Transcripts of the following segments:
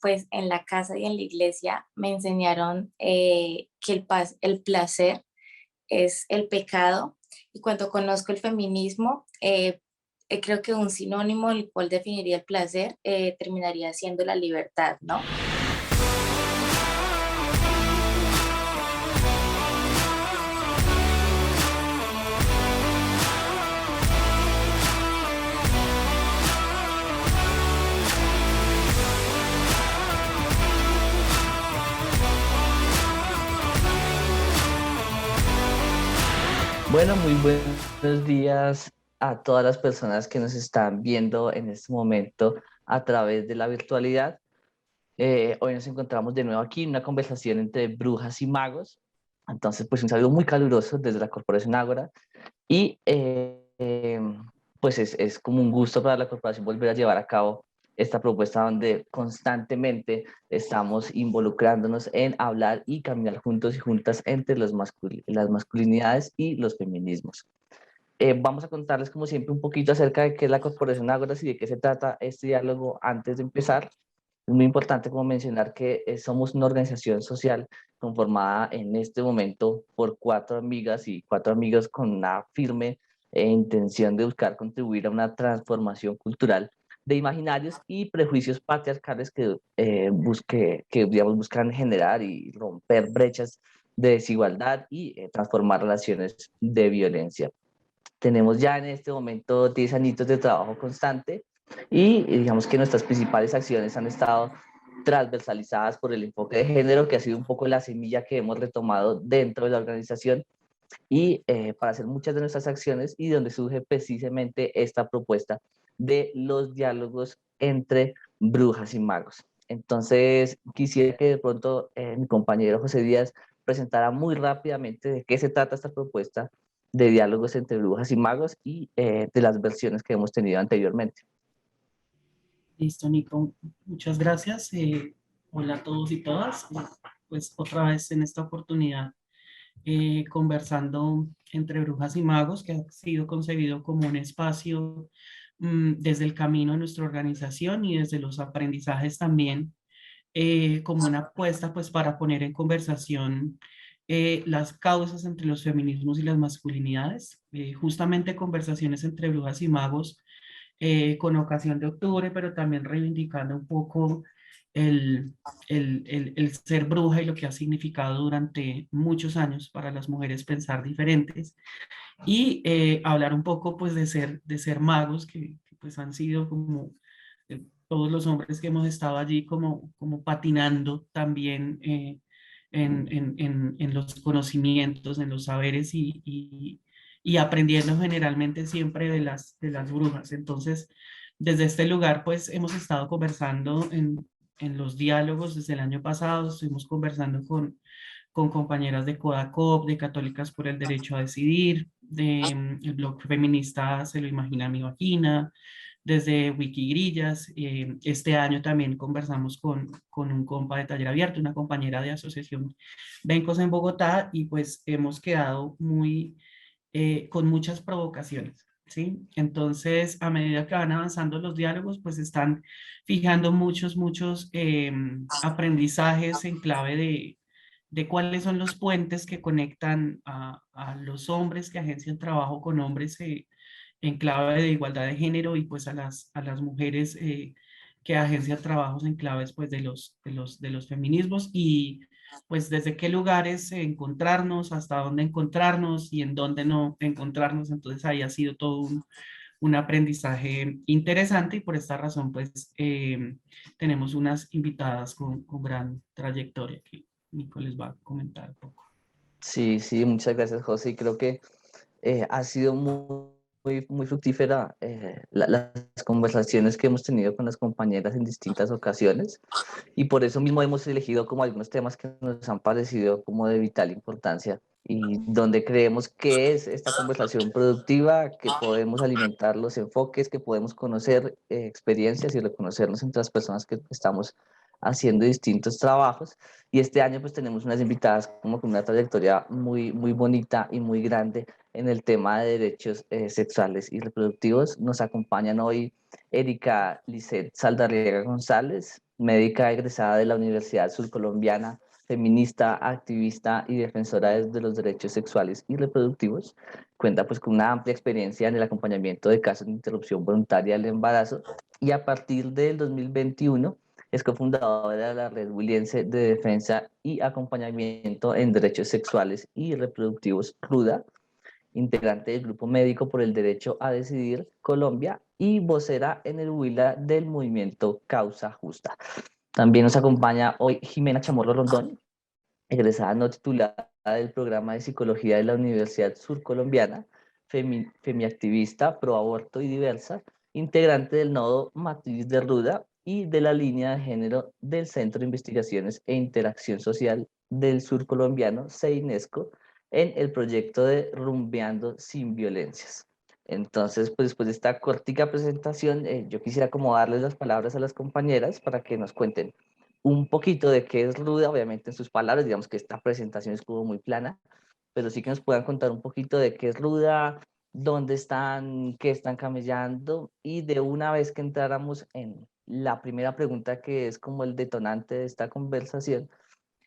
pues en la casa y en la iglesia me enseñaron que el placer es el pecado y cuando conozco el feminismo, creo que un sinónimo el cual definiría el placer terminaría siendo la libertad, ¿no? Bueno, muy buenos días a todas las personas que nos están viendo en este momento a través de la virtualidad. Hoy nos encontramos de nuevo aquí en una conversación entre brujas y magos. Entonces, pues un saludo muy caluroso desde la Corporación Ágora y pues es como un gusto para la corporación volver a llevar a cabo esta propuesta donde constantemente estamos involucrándonos en hablar y caminar juntos y juntas entre las masculinidades y los feminismos. Vamos a contarles, como siempre, un poquito acerca de qué es la Corporación Ágora y de qué se trata este diálogo antes de empezar. Es muy importante como mencionar que somos una organización social conformada en este momento por 4 amigas y 4 amigos con una firme intención de buscar contribuir a una transformación cultural de imaginarios y prejuicios patriarcales que digamos, buscan generar y romper brechas de desigualdad y transformar relaciones de violencia. Tenemos ya en este momento 10 añitos de trabajo constante y digamos que nuestras principales acciones han estado transversalizadas por el enfoque de género, que ha sido un poco la semilla que hemos retomado dentro de la organización y para hacer muchas de nuestras acciones y donde surge precisamente esta propuesta de los diálogos entre brujas y magos. Entonces, quisiera que de pronto mi compañero José Díaz presentara muy rápidamente de qué se trata esta propuesta de diálogos entre brujas y magos y de las versiones que hemos tenido anteriormente. Listo, Nico. Muchas gracias. Hola a todos y todas. Pues otra vez en esta oportunidad conversando entre brujas y magos, que ha sido concebido como un espacio desde el camino de nuestra organización y desde los aprendizajes también, como una apuesta pues para poner en conversación las causas entre los feminismos y las masculinidades, justamente conversaciones entre brujas y magos con ocasión de octubre, pero también reivindicando un poco el, el ser bruja y lo que ha significado durante muchos años para las mujeres pensar diferentes y hablar un poco pues de ser magos que, pues han sido como todos los hombres que hemos estado allí como patinando también en los conocimientos, en los saberes y aprendiendo generalmente siempre de las brujas. Entonces, desde este lugar, pues hemos estado conversando en los diálogos desde el año pasado, estuvimos conversando con compañeras de CODACOP, de Católicas por el Derecho a Decidir, de el blog feminista Se lo imagina mi vagina, desde Wikigrillas. Este año también conversamos con un compa de Taller Abierto, una compañera de Asociación Bencos en Bogotá, y pues hemos quedado muy con muchas provocaciones, ¿sí? Entonces, a medida que van avanzando los diálogos, pues están fijando muchos aprendizajes en clave de cuáles son los puentes que conectan a los hombres que agencian trabajo con hombres en clave de igualdad de género y pues a las mujeres que agencian trabajos en claves pues de los feminismos y pues desde qué lugares encontrarnos, hasta dónde encontrarnos y en dónde no encontrarnos. Entonces ahí ha sido todo un aprendizaje interesante y por esta razón pues tenemos unas invitadas con gran trayectoria que Nico les va a comentar un poco. Sí, sí, muchas gracias, José. Y creo que ha sido muy fructífera las conversaciones que hemos tenido con las compañeras en distintas ocasiones y por eso mismo hemos elegido como algunos temas que nos han parecido como de vital importancia y donde creemos que es esta conversación productiva, que podemos alimentar los enfoques, que podemos conocer experiencias y reconocernos entre las personas que estamos haciendo distintos trabajos. Y este año pues tenemos unas invitadas como con una trayectoria muy bonita y muy grande en el tema de derechos sexuales y reproductivos. Nos acompañan hoy Erika Lisset Saldarriaga González, médica egresada de la Universidad Surcolombiana, feminista, activista y defensora de los derechos sexuales y reproductivos. Cuenta pues con una amplia experiencia en el acompañamiento de casos de interrupción voluntaria del embarazo y a partir del 2021 es cofundadora de la Red Huilense de Defensa y Acompañamiento en Derechos Sexuales y Reproductivos, RUDA, integrante del Grupo Médico por el Derecho a Decidir Colombia y vocera en el Huila del movimiento Causa Justa. También nos acompaña hoy Jimena Chamorro Rondón, egresada no titulada del programa de psicología de la Universidad Surcolombiana, femiactivista, pro aborto y diversa, integrante del nodo Matriz de Ruda y de la línea de género del Centro de Investigaciones e Interacción Social del Surcolombiano, CEINESCO, en el proyecto de Rumbeando sin Violencias. Entonces, pues después de esta cortica presentación, yo quisiera como darles las palabras a las compañeras para que nos cuenten un poquito de qué es Ruda, obviamente en sus palabras, digamos que esta presentación es como muy plana, pero sí que nos puedan contar un poquito de qué es Ruda, dónde están, qué están camellando, y de una vez que entráramos en la primera pregunta que es como el detonante de esta conversación,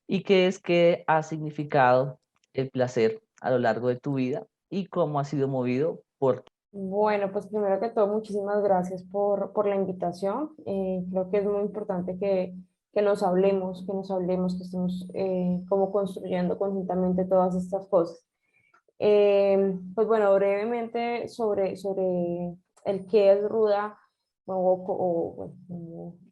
y que es qué ha significado el placer a lo largo de tu vida y cómo ha sido movido por... Bueno, pues primero que todo, muchísimas gracias por la invitación. Creo que es muy importante que nos hablemos, que estemos como construyendo conjuntamente todas estas cosas. Pues bueno, brevemente sobre el qué es Ruda bueno,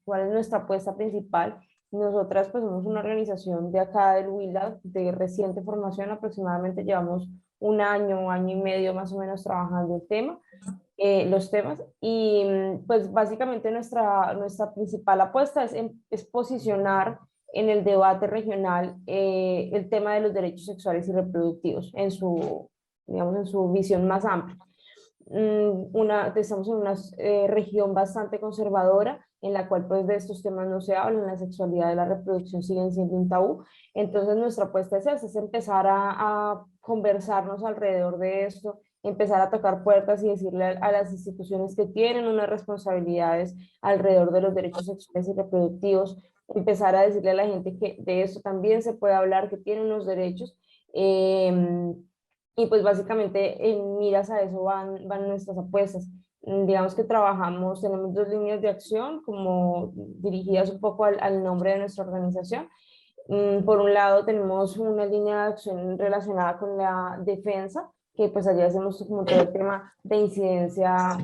cuál es nuestra apuesta principal. Nosotras pues somos una organización de acá del Huila de reciente formación, aproximadamente llevamos un año y medio más o menos trabajando el tema, los temas y pues básicamente nuestra principal apuesta es posicionar en el debate regional el tema de los derechos sexuales y reproductivos en digamos, en su visión más amplia. Estamos en una región bastante conservadora en la cual pues de estos temas no se hablan, la sexualidad y la reproducción siguen siendo un tabú. Entonces nuestra apuesta es esa, es empezar a conversarnos alrededor de esto, empezar a tocar puertas y decirle a las instituciones que tienen unas responsabilidades alrededor de los derechos sexuales y reproductivos, empezar a decirle a la gente que de esto también se puede hablar, que tienen unos derechos. Y pues básicamente en miras a eso van nuestras apuestas. Digamos que trabajamos, tenemos dos líneas de acción como dirigidas un poco al nombre de nuestra organización. Por un lado tenemos una línea de acción relacionada con la defensa, que pues allí hacemos como todo el tema de incidencia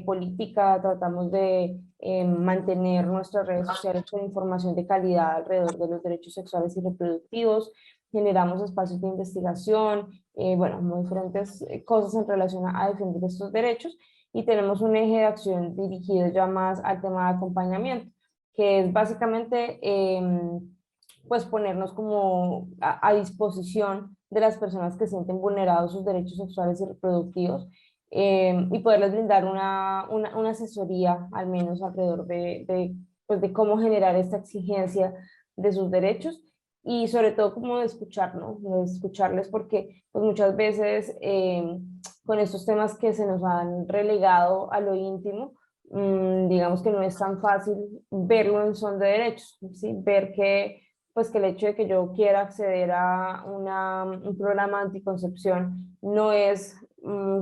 política, tratamos de mantener nuestras redes sociales con información de calidad alrededor de los derechos sexuales y reproductivos, generamos espacios de investigación, bueno, muy diferentes cosas en relación a defender estos derechos, y tenemos un eje de acción dirigido ya más al tema de acompañamiento, que es básicamente pues ponernos como a disposición de las personas que sienten vulnerados sus derechos sexuales y reproductivos, y poderles brindar una asesoría al menos alrededor pues de cómo generar esta exigencia de sus derechos y sobre todo como de escuchar, ¿no? De escucharles porque pues muchas veces con estos temas que se nos han relegado a lo íntimo, digamos que no es tan fácil verlo en son de derechos, ¿sí? Ver que pues que el hecho de que yo quiera acceder a un programa de anticoncepción no es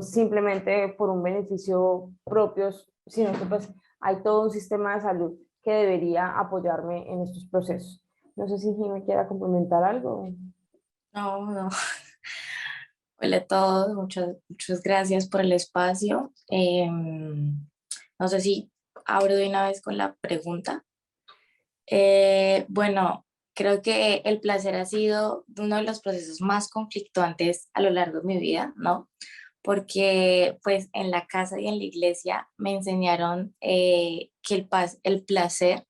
simplemente por un beneficio propio, sino que pues hay todo un sistema de salud que debería apoyarme en estos procesos. No sé si me quiera complementar algo. No, no. Hola a todos, muchas gracias por el espacio. No sé si abro de una vez con la pregunta. Bueno, creo que el placer ha sido uno de los procesos más conflictuantes a lo largo de mi vida, ¿no? Porque pues en la casa y en la iglesia me enseñaron que el placer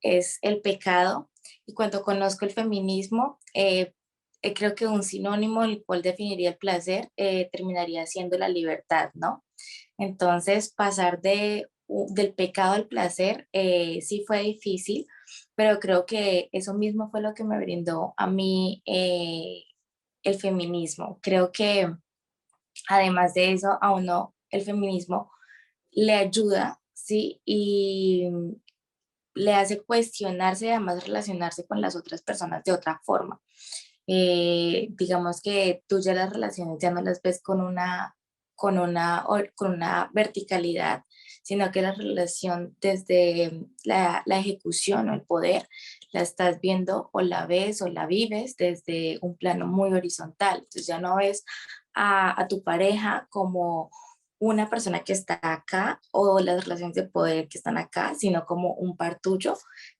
es el pecado, y cuando conozco el feminismo, creo que un sinónimo el cual definiría el placer terminaría siendo la libertad, ¿no? Entonces, pasar del pecado al placer sí fue difícil, pero creo que eso mismo fue lo que me brindó a mí el feminismo. Creo que además de eso, a uno el feminismo le ayuda, ¿sí? Y le hace cuestionarse y además relacionarse con las otras personas de otra forma. Digamos que tú ya las relaciones ya no las ves con una verticalidad, sino que la relación desde la ejecución o el poder la estás viendo o la ves o la vives desde un plano muy horizontal. Entonces ya no ves a tu pareja como una persona que está acá o las relaciones de poder que están acá, sino como un par tuyo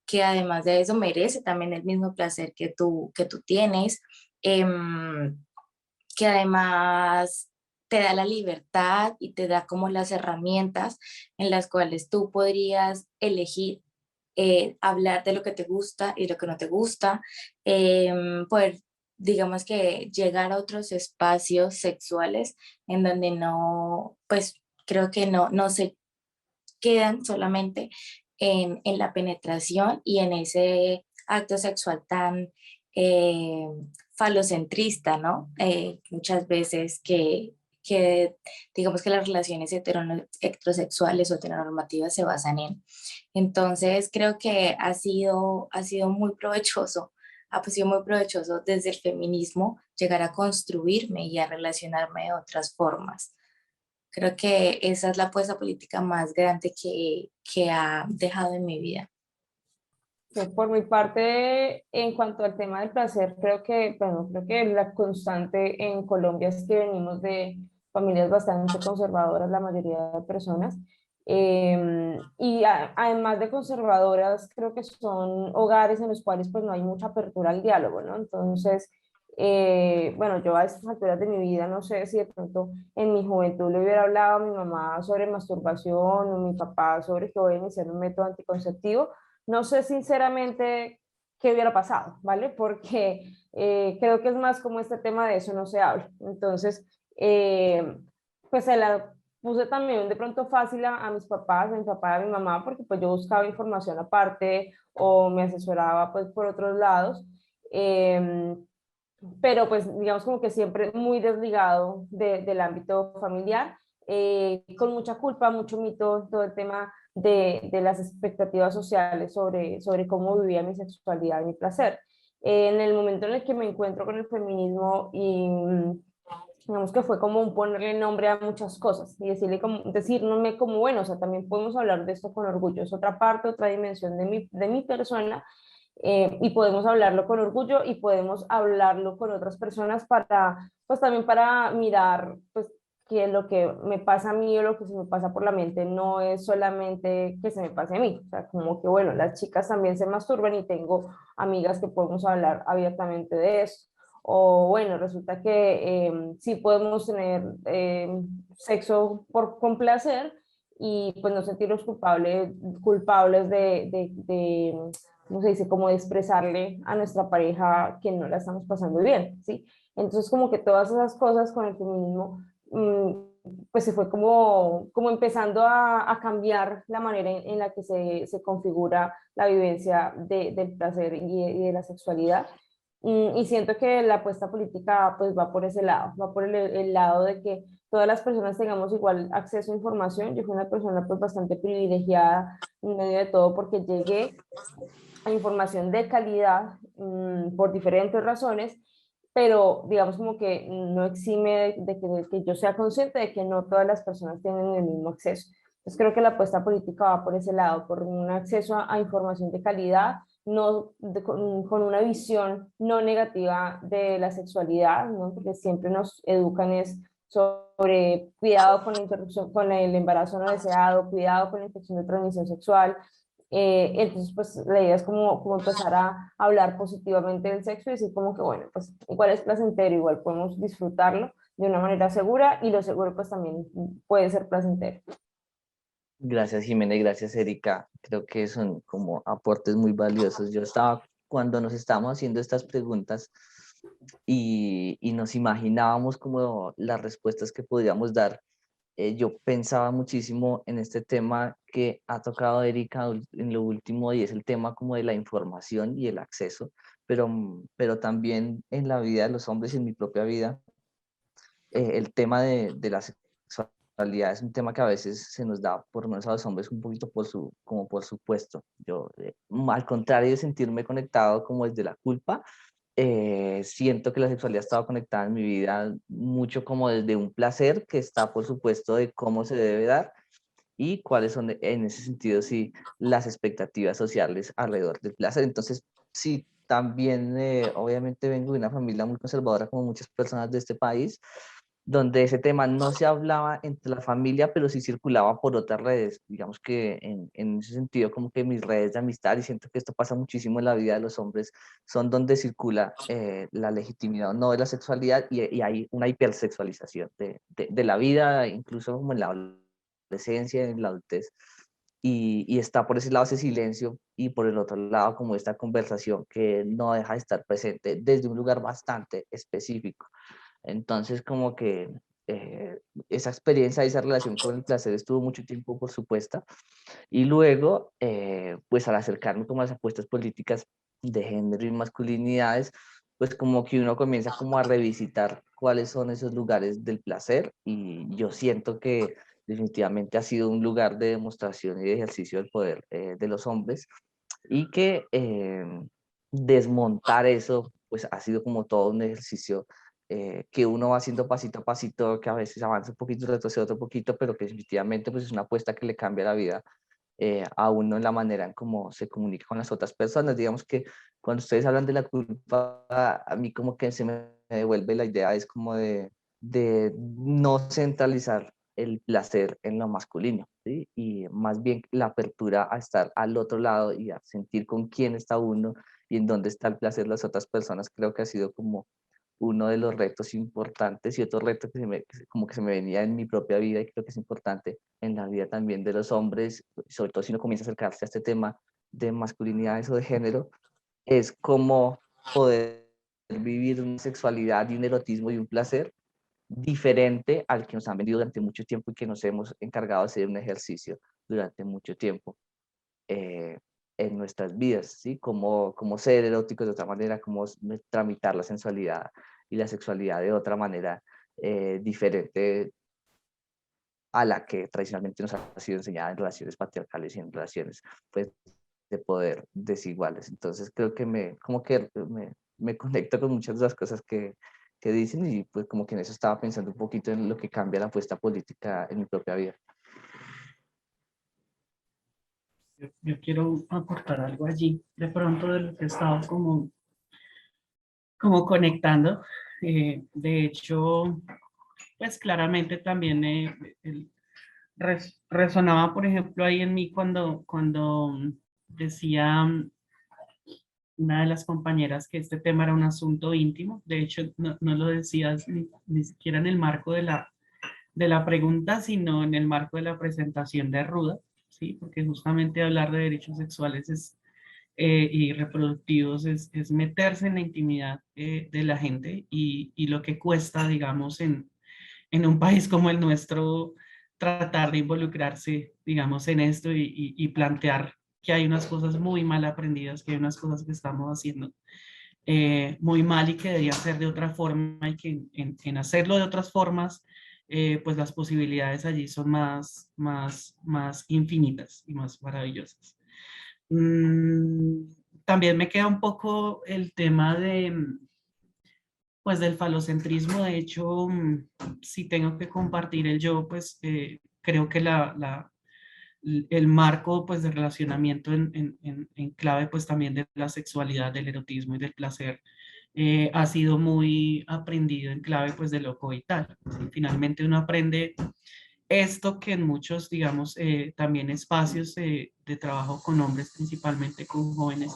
que además de eso merece también el mismo placer que tú tienes, que además te da la libertad y te da como las herramientas en las cuales tú podrías elegir hablar de lo que te gusta y lo que no te gusta, poder, digamos que llegar a otros espacios sexuales en donde no, pues creo que no se quedan solamente en la penetración y en ese acto sexual tan eh, falocentrista, ¿no? Muchas veces que digamos que las relaciones heterosexuales o heteronormativas se basan en. Entonces creo que ha sido muy provechoso, ha sido muy provechoso desde el feminismo llegar a construirme y a relacionarme de otras formas. Creo que esa es la apuesta política más grande que ha dejado en mi vida. Por mi parte, en cuanto al tema del placer, creo que, bueno, creo que la constante en Colombia es que venimos de familias bastante conservadoras, la mayoría de personas. Además de conservadoras, creo que son hogares en los cuales pues no hay mucha apertura al diálogo, ¿no? Entonces, bueno, yo a estas alturas de mi vida no sé si de pronto en mi juventud le hubiera hablado a mi mamá sobre masturbación o a mi papá sobre que voy a iniciar un método anticonceptivo. No sé sinceramente qué hubiera pasado, ¿vale? Porque creo que es más como este tema de eso no se habla. Entonces, pues se la puse también de pronto fácil a mis papás, a mi papá y a mi mamá, porque pues yo buscaba información aparte o me asesoraba pues por otros lados. Eh, pero pues digamos como que siempre muy desligado del ámbito familiar, con mucha culpa, mucho mito, todo el tema de las expectativas sociales sobre cómo vivía mi sexualidad y mi placer. En el momento en el que me encuentro con el feminismo y digamos que fue como un ponerle nombre a muchas cosas y decirle como, decirme como, bueno, o sea, también podemos hablar de esto con orgullo, es otra parte, otra dimensión de mi persona, y podemos hablarlo con orgullo y podemos hablarlo con otras personas para, pues también para mirar, pues que lo que me pasa a mí o lo que se me pasa por la mente no es solamente que se me pase a mí, o sea, como que bueno, las chicas también se masturban y tengo amigas que podemos hablar abiertamente de eso. O bueno, resulta que sí podemos tener sexo con placer y pues no sentirnos culpables ¿cómo se dice? Como de expresarle a nuestra pareja que no la estamos pasando bien, ¿sí? Entonces como que todas esas cosas con el feminismo, pues se fue como empezando a cambiar la manera en la que se configura la vivencia del placer y de la sexualidad. Y siento que la apuesta política pues va por ese lado, va por el lado de que todas las personas tengamos igual acceso a información. Yo fui una persona pues bastante privilegiada en medio de todo porque llegué a información de calidad por diferentes razones, pero digamos como que no exime de que yo sea consciente de que no todas las personas tienen el mismo acceso. Entonces creo que la apuesta política va por ese lado, por un acceso a información de calidad, no con una visión no negativa de la sexualidad, ¿no? Porque siempre nos educan es sobre cuidado con la interrupción, con el embarazo no deseado, cuidado con la infección de transmisión sexual. Entonces, pues la idea es como empezar a hablar positivamente del sexo y decir como que, bueno, pues igual es placentero, igual podemos disfrutarlo de una manera segura y lo seguro pues también puede ser placentero. Gracias, Jimena, y gracias, Erika. Creo que son como aportes muy valiosos. Yo estaba, cuando nos estábamos haciendo estas preguntas y nos imaginábamos como las respuestas que podíamos dar, yo pensaba muchísimo en este tema que ha tocado Erika en lo último y es el tema como de la información y el acceso, pero también en la vida de los hombres y en mi propia vida, el tema de la sexualidad sexualidad es un tema que a veces se nos da, por lo menos a los hombres, un poquito como por supuesto. Yo, al contrario de sentirme conectado como desde la culpa, siento que la sexualidad ha estado conectada en mi vida mucho como desde un placer que está, por supuesto, de cómo se debe dar y cuáles son, en ese sentido, sí, las expectativas sociales alrededor del placer. Entonces, sí, también, obviamente, vengo de una familia muy conservadora, como muchas personas de este país, donde ese tema no se hablaba entre la familia, pero sí circulaba por otras redes. Digamos que en ese sentido, como que mis redes de amistad, y siento que esto pasa muchísimo en la vida de los hombres, son donde circula la legitimidad o no de la sexualidad y hay una hipersexualización de la vida, incluso como en la adolescencia, en la adultez. Y está por ese lado ese silencio y por el otro lado como esta conversación que no deja de estar presente desde un lugar bastante específico. Entonces, como que eh, esa experiencia, esa relación con el placer estuvo mucho tiempo por supuesta. Y luego, pues al acercarme como a las apuestas políticas de género y masculinidades, pues como que uno comienza como a revisitar cuáles son esos lugares del placer y yo siento que definitivamente ha sido un lugar de demostración y de ejercicio del poder de los hombres y que desmontar eso, pues ha sido como todo un ejercicio que uno va haciendo pasito a pasito, que a veces avanza un poquito, retrocede otro poquito, pero que definitivamente pues es una apuesta que le cambia la vida a uno en la manera en cómo se comunica con las otras personas. Digamos que cuando ustedes hablan de la culpa, a mí como que se me devuelve la idea, es como de no centralizar el placer en lo masculino, ¿sí? Y más bien la apertura a estar al otro lado y a sentir con quién está uno y en dónde está el placer de las otras personas, creo que ha sido como uno de los retos importantes y otro reto como que se me venía en mi propia vida y creo que es importante en la vida también de los hombres, sobre todo si uno comienza a acercarse a este tema de masculinidades o de género, es cómo poder vivir una sexualidad y un erotismo y un placer diferente al que nos han vendido durante mucho tiempo y que nos hemos encargado de hacer un ejercicio durante mucho tiempo eh, en nuestras vidas, ¿sí? Cómo ser eróticos de otra manera, cómo tramitar la sensualidad y la sexualidad de otra manera diferente a la que tradicionalmente nos ha sido enseñada en relaciones patriarcales y en relaciones pues, de poder desiguales. Entonces creo que como que me conecto con muchas de las cosas que dicen y pues como que en eso estaba pensando un poquito en lo que cambia la apuesta política en mi propia vida. Yo quiero aportar algo allí, de pronto de lo que he estado como conectando. De hecho, pues claramente también resonaba, por ejemplo, ahí en mí cuando decía una de las compañeras que este tema era un asunto íntimo. De hecho, no lo decías ni siquiera en el marco de la pregunta, sino en el marco de la presentación de Ruda, ¿sí? Porque justamente hablar de derechos sexuales y reproductivos es meterse en la intimidad de la gente y lo que cuesta, digamos, en un país como el nuestro, tratar de involucrarse, digamos, en esto y plantear que hay unas cosas muy mal aprendidas, que hay unas cosas que estamos haciendo muy mal y que deberían ser de otra forma y que en hacerlo de otras formas, pues las posibilidades allí son más infinitas y más maravillosas. Mm, también me queda un poco el tema pues del falocentrismo. De hecho, si tengo que compartir el yo, pues creo que el marco pues de relacionamiento en clave pues también de la sexualidad, del erotismo y del placer ha sido muy aprendido en clave pues de lo coital, ¿sí? Finalmente uno aprende esto que en muchos, digamos, también espacios de trabajo con hombres, principalmente con jóvenes,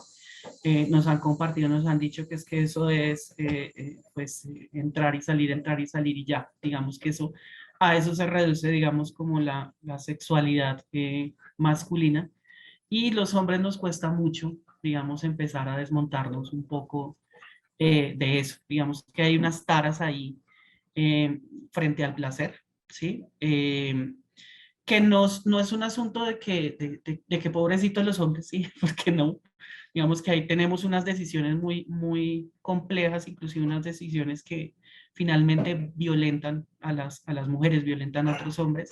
nos han compartido, nos han dicho que es que eso es, pues, entrar y salir y ya, digamos que eso, a eso se reduce, digamos, como la sexualidad masculina, y los hombres nos cuesta mucho, digamos, empezar a desmontarnos un poco de eso, digamos que hay unas taras ahí eh, frente al placer, ¿sí? Que no es un asunto de que pobrecitos los hombres, sí, porque no, Digamos que ahí tenemos unas decisiones muy, muy complejas, inclusive unas decisiones que finalmente violentan a las mujeres, violentan a otros hombres,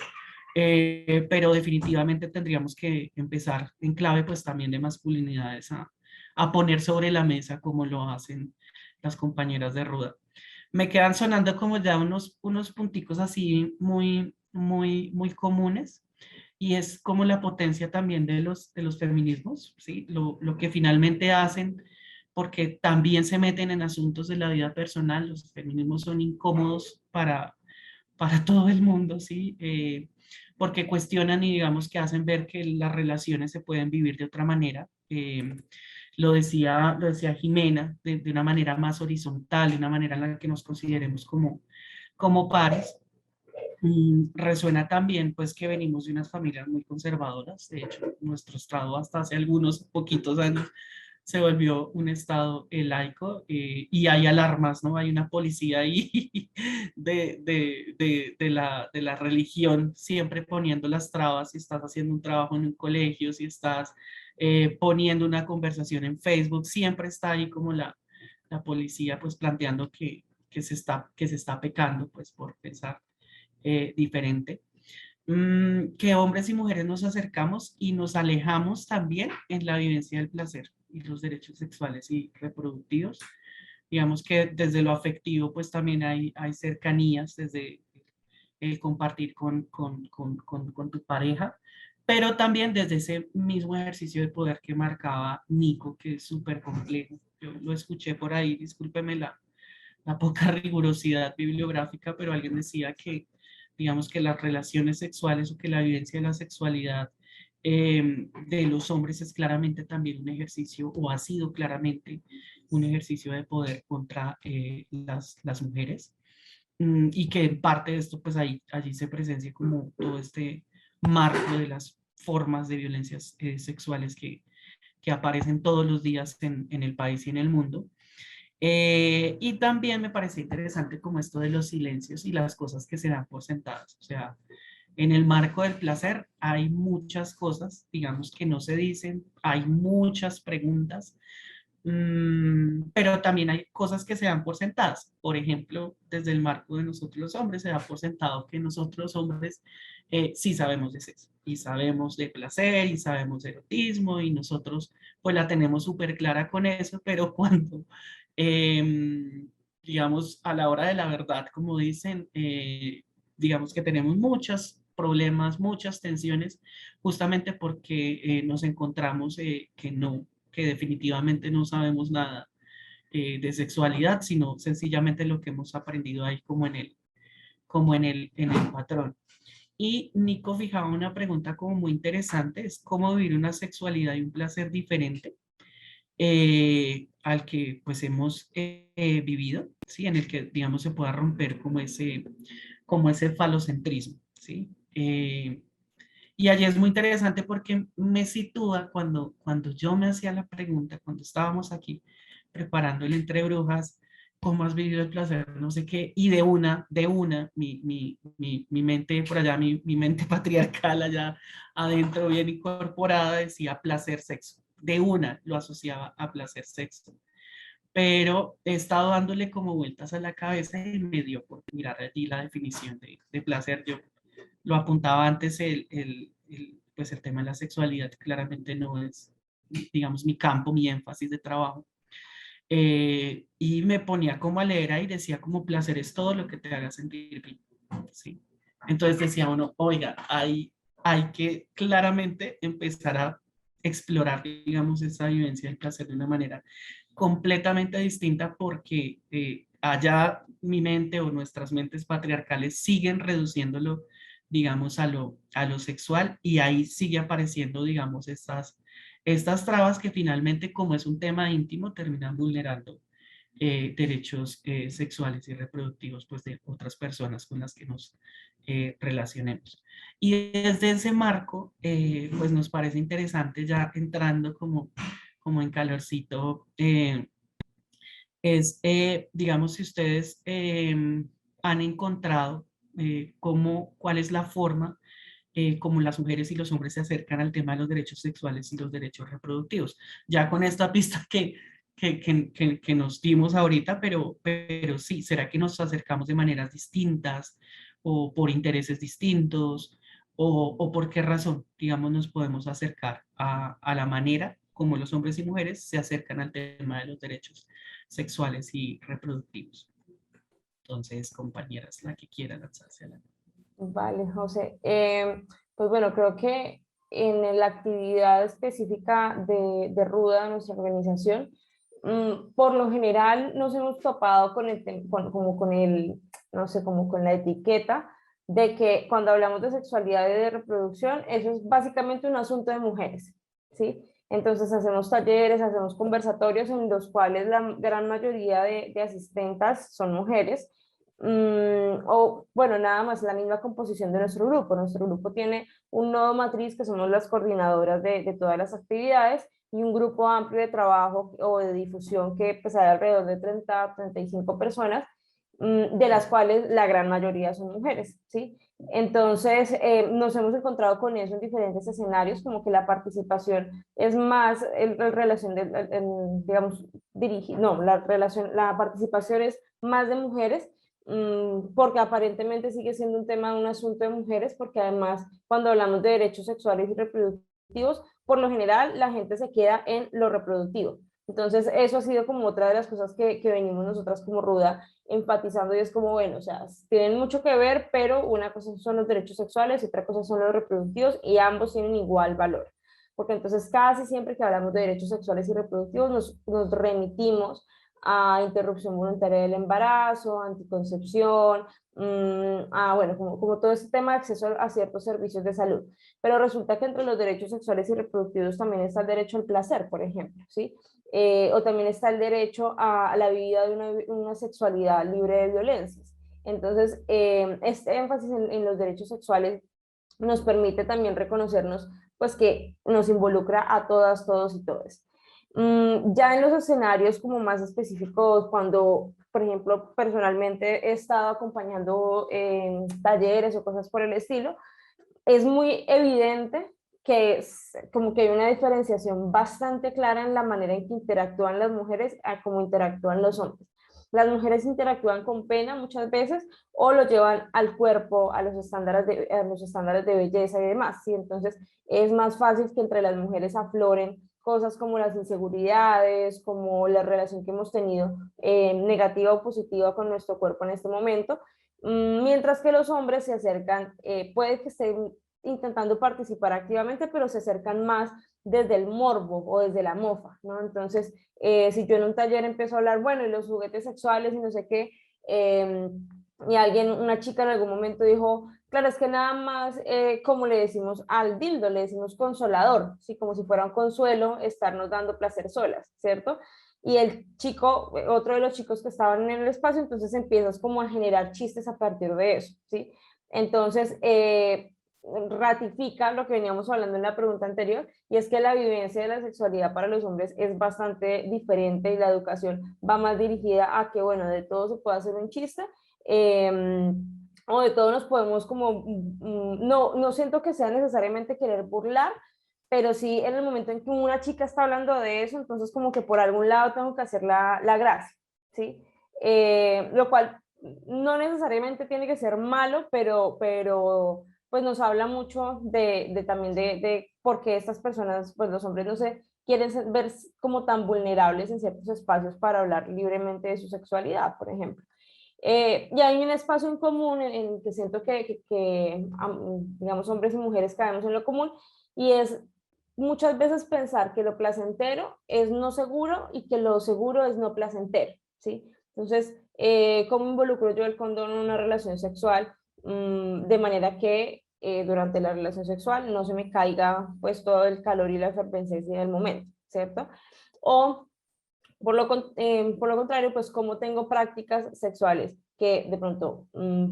pero definitivamente tendríamos que empezar en clave pues también de masculinidades a poner sobre la mesa como lo hacen las compañeras de Ruda. Me quedan sonando como ya unos punticos así muy, muy, muy comunes, y es como la potencia también de los feminismos, ¿sí? Lo que finalmente hacen, porque también se meten en asuntos de la vida personal. Los feminismos son incómodos para todo el mundo, ¿sí? Porque cuestionan y digamos que hacen ver que las relaciones se pueden vivir de otra manera. Lo decía Jimena, de una manera más horizontal, de una manera en la que nos consideremos como pares. Resuena también pues que venimos de unas familias muy conservadoras. De hecho, nuestro estado hasta hace algunos poquitos años se volvió un estado laico, y hay alarmas, ¿no? Hay una policía ahí de la religión siempre poniendo las trabas. Si estás haciendo un trabajo en un colegio, si estás poniendo una conversación en Facebook, siempre está ahí como la policía pues planteando que se está pecando pues por pensar diferente. Que hombres y mujeres nos acercamos y nos alejamos también en la vivencia del placer y los derechos sexuales y reproductivos. Digamos que desde lo afectivo pues también hay cercanías, desde el compartir con tu pareja, pero también desde ese mismo ejercicio de poder que marcaba Nico, que es súper complejo. Yo lo escuché por ahí, discúlpeme la poca rigurosidad bibliográfica, pero alguien decía que, digamos, que las relaciones sexuales o que la vivencia de la sexualidad de los hombres es claramente también un ejercicio, o ha sido claramente un ejercicio de poder contra las mujeres. Y que en parte de esto, pues allí se presencia como todo este marco de las formas de violencias sexuales que aparecen todos los días en el país y en el mundo. Y también me parece interesante como esto de los silencios y las cosas que se dan por sentadas. O sea, en el marco del placer hay muchas cosas, digamos, que no se dicen, hay muchas preguntas, pero también hay cosas que se dan por sentadas. Por ejemplo, desde el marco de nosotros los hombres, se da por sentado que nosotros los hombres sí sabemos de sexo, y sabemos de placer, y sabemos de erotismo, y nosotros pues la tenemos súper clara con eso, pero cuando, digamos, a la hora de la verdad, como dicen, digamos que tenemos muchos problemas, muchas tensiones, justamente porque nos encontramos que definitivamente no sabemos nada de sexualidad, sino sencillamente lo que hemos aprendido ahí como en el patrón. Y Nico fijaba una pregunta como muy interesante, es cómo vivir una sexualidad y un placer diferente al que pues hemos vivido, ¿sí? En el que, digamos, se pueda romper como ese falocentrismo, ¿sí? Y allí es muy interesante porque me sitúa cuando yo me hacía la pregunta, cuando estábamos aquí preparando el Entre Brujas, ¿cómo has vivido el placer? No sé qué, y mi mente por allá, mi mente patriarcal allá adentro, bien incorporada, decía placer, sexo. De una lo asociaba a placer, sexo. Pero he estado dándole como vueltas a la cabeza y me dio por mirar allí la definición de placer. Yo lo apuntaba antes, pues el tema de la sexualidad claramente no es, digamos, mi campo, mi énfasis de trabajo. Y me ponía como a leer ahí, decía como placer es todo lo que te haga sentir bien, ¿sí? Entonces decía uno, oiga, hay que claramente empezar a explorar, digamos, esa vivencia del placer de una manera completamente distinta, porque allá mi mente o nuestras mentes patriarcales siguen reduciéndolo, digamos, a lo sexual, y ahí sigue apareciendo, digamos, estas trabas que finalmente, como es un tema íntimo, terminan vulnerando derechos sexuales y reproductivos pues, de otras personas con las que nos relacionemos. Y desde ese marco, pues nos parece interesante, ya entrando como en calorcito, digamos, si ustedes han encontrado cuál es la forma como las mujeres y los hombres se acercan al tema de los derechos sexuales y los derechos reproductivos. Ya con esta pista que nos dimos ahorita, pero sí, ¿será que nos acercamos de maneras distintas o por intereses distintos o por qué razón, digamos, nos podemos acercar a la manera como los hombres y mujeres se acercan al tema de los derechos sexuales y reproductivos? Entonces, compañeras, la que quiera lanzarse a la... Vale, José. Pues bueno, creo que en la actividad específica de Ruda, de nuestra organización, por lo general nos hemos topado con como con el, no sé, como con la etiqueta de que cuando hablamos de sexualidad y de reproducción, eso es básicamente un asunto de mujeres, ¿sí? Entonces hacemos talleres, hacemos conversatorios en los cuales la gran mayoría de asistentas son mujeres. O bueno, nada más la misma composición de nuestro grupo. Nuestro grupo tiene un nodo matriz que somos las coordinadoras de todas las actividades y un grupo amplio de trabajo o de difusión que pues hay alrededor de 30-35 personas, de las cuales la gran mayoría son mujeres, ¿sí? Entonces nos hemos encontrado con eso en diferentes escenarios, como que la participación es más en relación de, digamos, no, la participación es más de mujeres, porque aparentemente sigue siendo un tema, un asunto de mujeres, porque además cuando hablamos de derechos sexuales y reproductivos, por lo general la gente se queda en lo reproductivo. Entonces eso ha sido como otra de las cosas que venimos nosotras como Ruda enfatizando, y es como, bueno, o sea, tienen mucho que ver, pero una cosa son los derechos sexuales y otra cosa son los reproductivos, y ambos tienen igual valor. Porque entonces casi siempre que hablamos de derechos sexuales y reproductivos nos remitimos a interrupción voluntaria del embarazo, anticoncepción, bueno, como todo ese tema de acceso a ciertos servicios de salud. Pero resulta que entre los derechos sexuales y reproductivos también está el derecho al placer, por ejemplo, ¿sí? O también está el derecho a la vida de una sexualidad libre de violencias. Entonces, este énfasis en los derechos sexuales nos permite también reconocernos, pues que nos involucra a todas, todos y todas. Ya en los escenarios como más específicos, cuando, por ejemplo, personalmente he estado acompañando en talleres o cosas por el estilo, es muy evidente que es como que hay una diferenciación bastante clara en la manera en que interactúan las mujeres a cómo interactúan los hombres. Las mujeres interactúan con pena muchas veces o lo llevan al cuerpo, a los estándares de belleza y demás, ¿sí? Entonces es más fácil que entre las mujeres afloren cosas como las inseguridades, como la relación que hemos tenido negativa o positiva con nuestro cuerpo en este momento, mientras que los hombres se acercan, puede que estén intentando participar activamente, pero se acercan más desde el morbo o desde la mofa, ¿no? Entonces, si yo en un taller empiezo a hablar, bueno, y los juguetes sexuales y no sé qué, y una chica en algún momento dijo, claro, es que nada más, como le decimos al dildo, le decimos consolador, ¿sí? Como si fuera un consuelo estarnos dando placer solas, ¿cierto? Y el chico, otro de los chicos que estaban en el espacio, entonces empiezas como a generar chistes a partir de eso, ¿sí? Entonces, ratifica lo que veníamos hablando en la pregunta anterior, y es que la vivencia de la sexualidad para los hombres es bastante diferente y la educación va más dirigida a que, bueno, de todo se puede hacer un chiste, o de todo nos podemos como, no siento que sea necesariamente querer burlar, pero sí en el momento en que una chica está hablando de eso, entonces como que por algún lado tengo que hacer la gracia, ¿sí? Lo cual no necesariamente tiene que ser malo, pero pues nos habla mucho también de por qué estas personas, pues los hombres no se quieren ver como tan vulnerables en ciertos espacios para hablar libremente de su sexualidad, por ejemplo. Y hay un espacio en común en el que siento digamos, hombres y mujeres caemos en lo común, y es muchas veces pensar que lo placentero es no seguro y que lo seguro es no placentero, ¿sí? Entonces, ¿cómo involucro yo el condón en una relación sexual? De manera que durante la relación sexual no se me caiga pues todo el calor y la efervescencia del momento, ¿cierto? O por lo contrario, pues como tengo prácticas sexuales que de pronto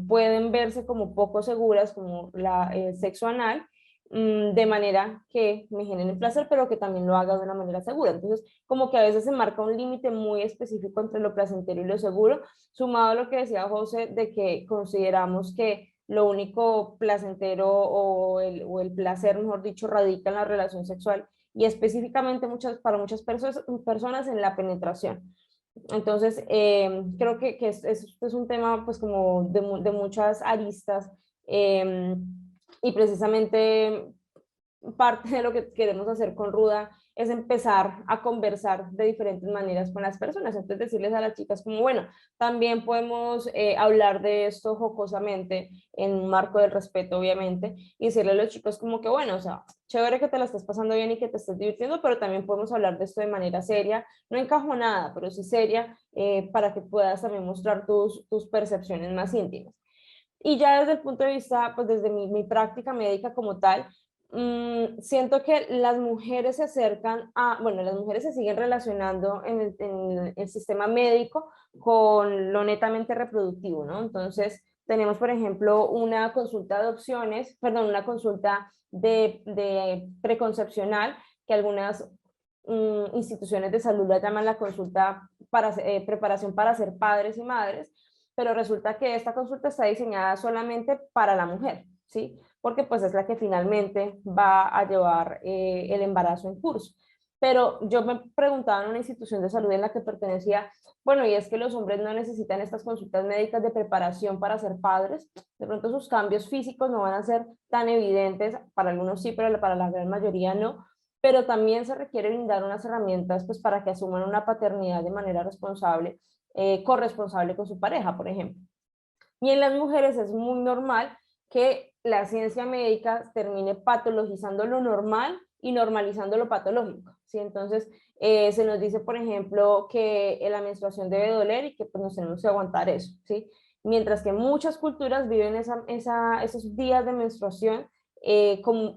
pueden verse como poco seguras, como el sexo anal, de manera que me generen placer, pero que también lo haga de una manera segura. Entonces, como que a veces se marca un límite muy específico entre lo placentero y lo seguro, sumado a lo que decía José, de que consideramos que lo único placentero o el placer, mejor dicho, radica en la relación sexual y específicamente para muchas personas en la penetración. Entonces, creo que es un tema pues como de muchas aristas, y precisamente parte de lo que queremos hacer con Ruda es empezar a conversar de diferentes maneras con las personas. Entonces decirles a las chicas como, bueno, también podemos hablar de esto jocosamente en un marco del respeto, obviamente, y decirle a los chicos como que, bueno, o sea, chévere que te la estés pasando bien y que te estés divirtiendo, pero también podemos hablar de esto de manera seria, no encajonada, pero sí seria, para que puedas también mostrar tus percepciones más íntimas. Y ya desde el punto de vista, pues desde mi práctica médica como tal, siento que las mujeres se acercan a, bueno, las mujeres se siguen relacionando en el sistema médico con lo netamente reproductivo, ¿no? Entonces, tenemos, por ejemplo, una consulta de opciones, perdón, una consulta de preconcepcional, que algunas instituciones de salud la llaman la consulta para preparación para ser padres y madres, pero resulta que esta consulta está diseñada solamente para la mujer, ¿sí? Porque pues es la que finalmente va a llevar el embarazo en curso. Pero yo me preguntaba en una institución de salud en la que pertenecía, bueno, y es que los hombres no necesitan estas consultas médicas de preparación para ser padres, de pronto sus cambios físicos no van a ser tan evidentes, para algunos sí, pero para la gran mayoría no, pero también se requiere brindar unas herramientas pues para que asuman una paternidad de manera responsable, corresponsable con su pareja, por ejemplo. Y en las mujeres es muy normal que la ciencia médica termine patologizando lo normal y normalizando lo patológico, ¿sí? Entonces, se nos dice, por ejemplo, que la menstruación debe doler y que pues, nos tenemos que aguantar eso, ¿sí? Mientras que muchas culturas viven esos días de menstruación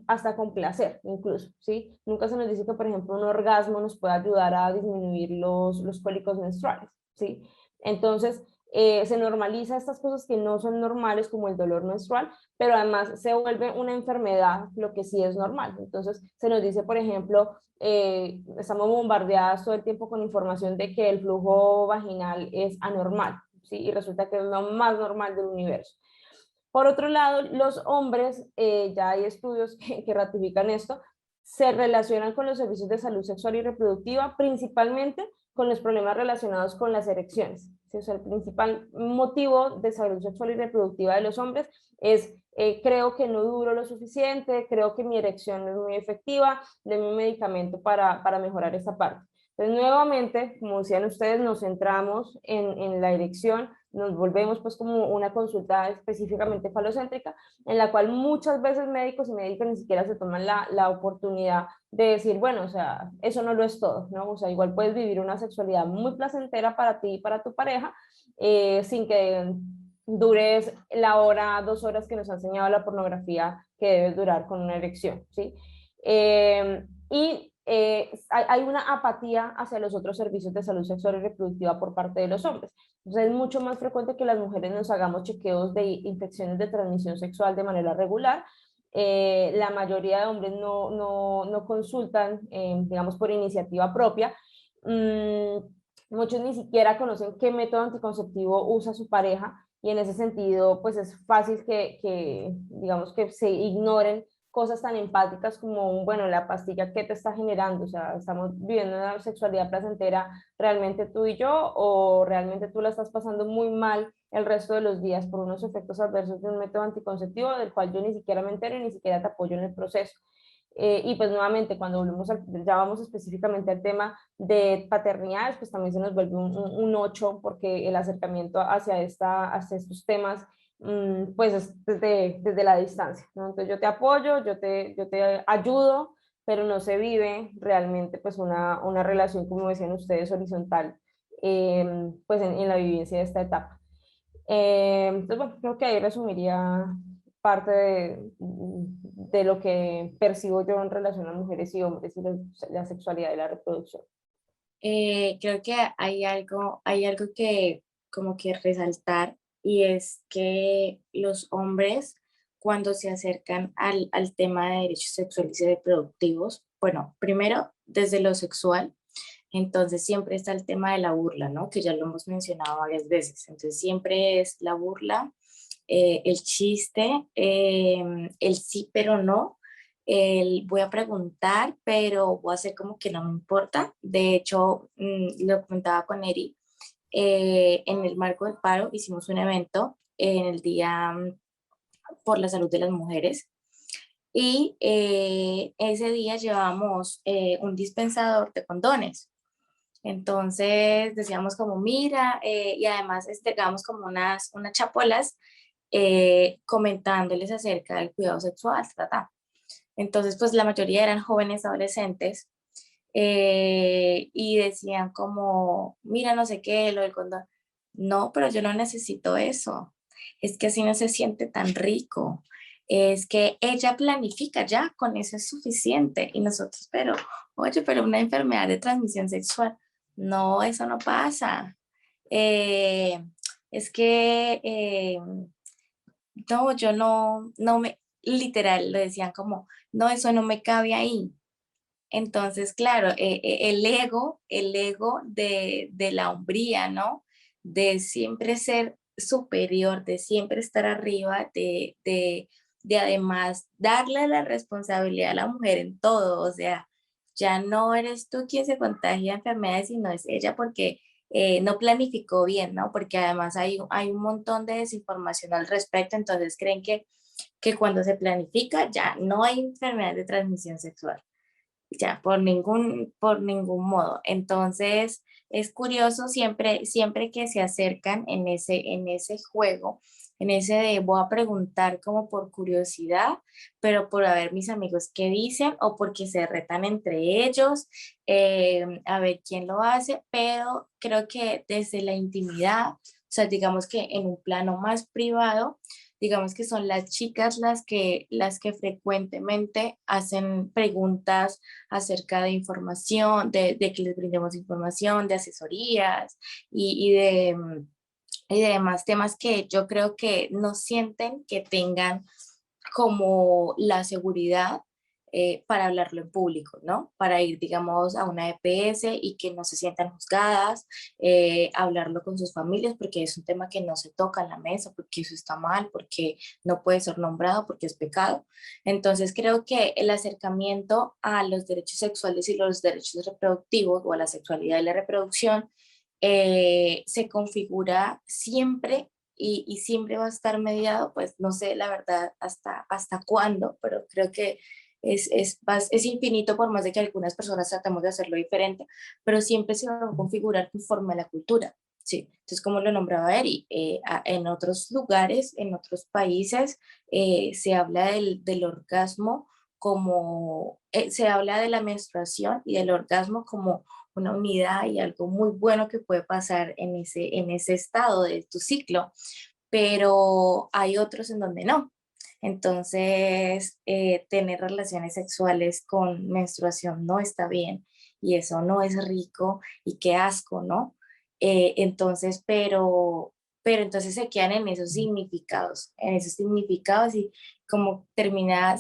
hasta con placer, incluso, ¿sí? Nunca se nos dice que, por ejemplo, un orgasmo nos puede ayudar a disminuir los cólicos menstruales, ¿sí? Entonces, se normaliza estas cosas que no son normales como el dolor menstrual, pero además se vuelve una enfermedad, lo que sí es normal. Entonces se nos dice, por ejemplo, estamos bombardeadas todo el tiempo con información de que el flujo vaginal es anormal, ¿sí? Y resulta que es lo más normal del universo. Por otro lado, los hombres, ya hay estudios que ratifican esto, se relacionan con los servicios de salud sexual y reproductiva, principalmente con los problemas relacionados con las erecciones. ¿Sí? O sea, el principal motivo de salud sexual y reproductiva de los hombres es creo que no duro lo suficiente, creo que mi erección no es muy efectiva, denme un medicamento para mejorar esa parte. Entonces, nuevamente, como decían ustedes, nos centramos en la erección, nos volvemos pues como una consulta específicamente falocéntrica, en la cual muchas veces médicos y médicas ni siquiera se toman la oportunidad de decir, bueno, o sea, eso no lo es todo, ¿no? O sea, igual puedes vivir una sexualidad muy placentera para ti y para tu pareja, sin que dures la hora, 2 horas que nos ha enseñado la pornografía que debes durar con una erección, ¿sí? Hay una apatía hacia los otros servicios de salud sexual y reproductiva por parte de los hombres. Entonces es mucho más frecuente que las mujeres nos hagamos chequeos de infecciones de transmisión sexual de manera regular. La mayoría de hombres no consultan, digamos, por iniciativa propia. Muchos ni siquiera conocen qué método anticonceptivo usa su pareja y en ese sentido, pues es fácil digamos, que se ignoren cosas tan empáticas como, bueno, la pastilla que te está generando, o sea, estamos viviendo una sexualidad placentera realmente tú y yo, o realmente tú la estás pasando muy mal el resto de los días por unos efectos adversos de un método anticonceptivo del cual yo ni siquiera me entero y ni siquiera te apoyo en el proceso. Y pues nuevamente, cuando ya vamos específicamente al tema de paternidades, pues también se nos vuelve un 8 porque el acercamiento hacia estos temas pues es desde la distancia, ¿no? Entonces yo te apoyo, yo te ayudo, pero no se vive realmente pues una relación, como decían ustedes, horizontal, pues en la vivencia de esta etapa. Entonces, bueno, creo que ahí resumiría parte de lo que percibo yo en relación a mujeres y hombres y la sexualidad y la reproducción. Creo que hay algo que como que resaltar y es que los hombres cuando se acercan al tema de derechos sexuales y reproductivos, bueno, primero desde lo sexual, entonces siempre está el tema de la burla, ¿no? Que ya lo hemos mencionado varias veces, entonces siempre es la burla, el chiste, el sí pero no, el voy a preguntar, pero voy a hacer como que no me importa. De hecho, lo comentaba con Eri, en el marco del paro hicimos un evento en el Día por la Salud de las Mujeres y ese día llevamos un dispensador de condones. Entonces decíamos como, mira, y además entregamos como unas chapolas comentándoles acerca del cuidado sexual, ta. Entonces, pues la mayoría eran jóvenes adolescentes y decían como, mira, no sé qué, lo del condón. No, pero yo no necesito eso. Es que así no se siente tan rico. Es que ella planifica ya, con eso es suficiente. Y nosotros, pero, oye, pero una enfermedad de transmisión sexual. No, eso no pasa. Eh, es que no, yo no me, literal, lo decían como, no, eso no me cabe ahí. Entonces, claro, el ego de la hombría, ¿no? De siempre ser superior, de siempre estar arriba, de además darle la responsabilidad a la mujer en todo, o sea, ya no eres tú quien se contagia de enfermedades, sino es ella porque no planificó bien, ¿no? Porque además hay un montón de desinformación al respecto, entonces creen que cuando se planifica ya no hay enfermedad de transmisión sexual ya, por ningún modo. Entonces, es curioso siempre que se acercan en ese juego, en ese de voy a preguntar como por curiosidad, pero por a ver mis amigos qué dicen o porque se retan entre ellos, a ver quién lo hace, pero creo que desde la intimidad, o sea, digamos que en un plano más privado, digamos que son las chicas las que frecuentemente hacen preguntas acerca de información, de que les brindemos información, de asesorías y de demás temas que yo creo que no sienten que tengan como la seguridad para hablarlo en público, ¿no? Para ir, digamos, a una EPS y que no se sientan juzgadas, hablarlo con sus familias, porque es un tema que no se toca en la mesa, porque eso está mal, porque no puede ser nombrado, porque es pecado. Entonces, creo que el acercamiento a los derechos sexuales y los derechos reproductivos o a la sexualidad y la reproducción se configura siempre y siempre va a estar mediado, pues no sé la verdad hasta cuándo, pero creo que es infinito por más de que algunas personas tratemos de hacerlo diferente, pero siempre se va a configurar conforme a la cultura. Sí, entonces como lo nombraba Eri, en otros lugares, en otros países, se habla del orgasmo como, se habla de la menstruación y del orgasmo como una unidad y algo muy bueno que puede pasar en ese estado de tu ciclo, pero hay otros en donde no. Entonces, tener relaciones sexuales con menstruación no está bien y eso no es rico y qué asco, ¿no? Entonces, pero entonces se quedan en esos significados y como termina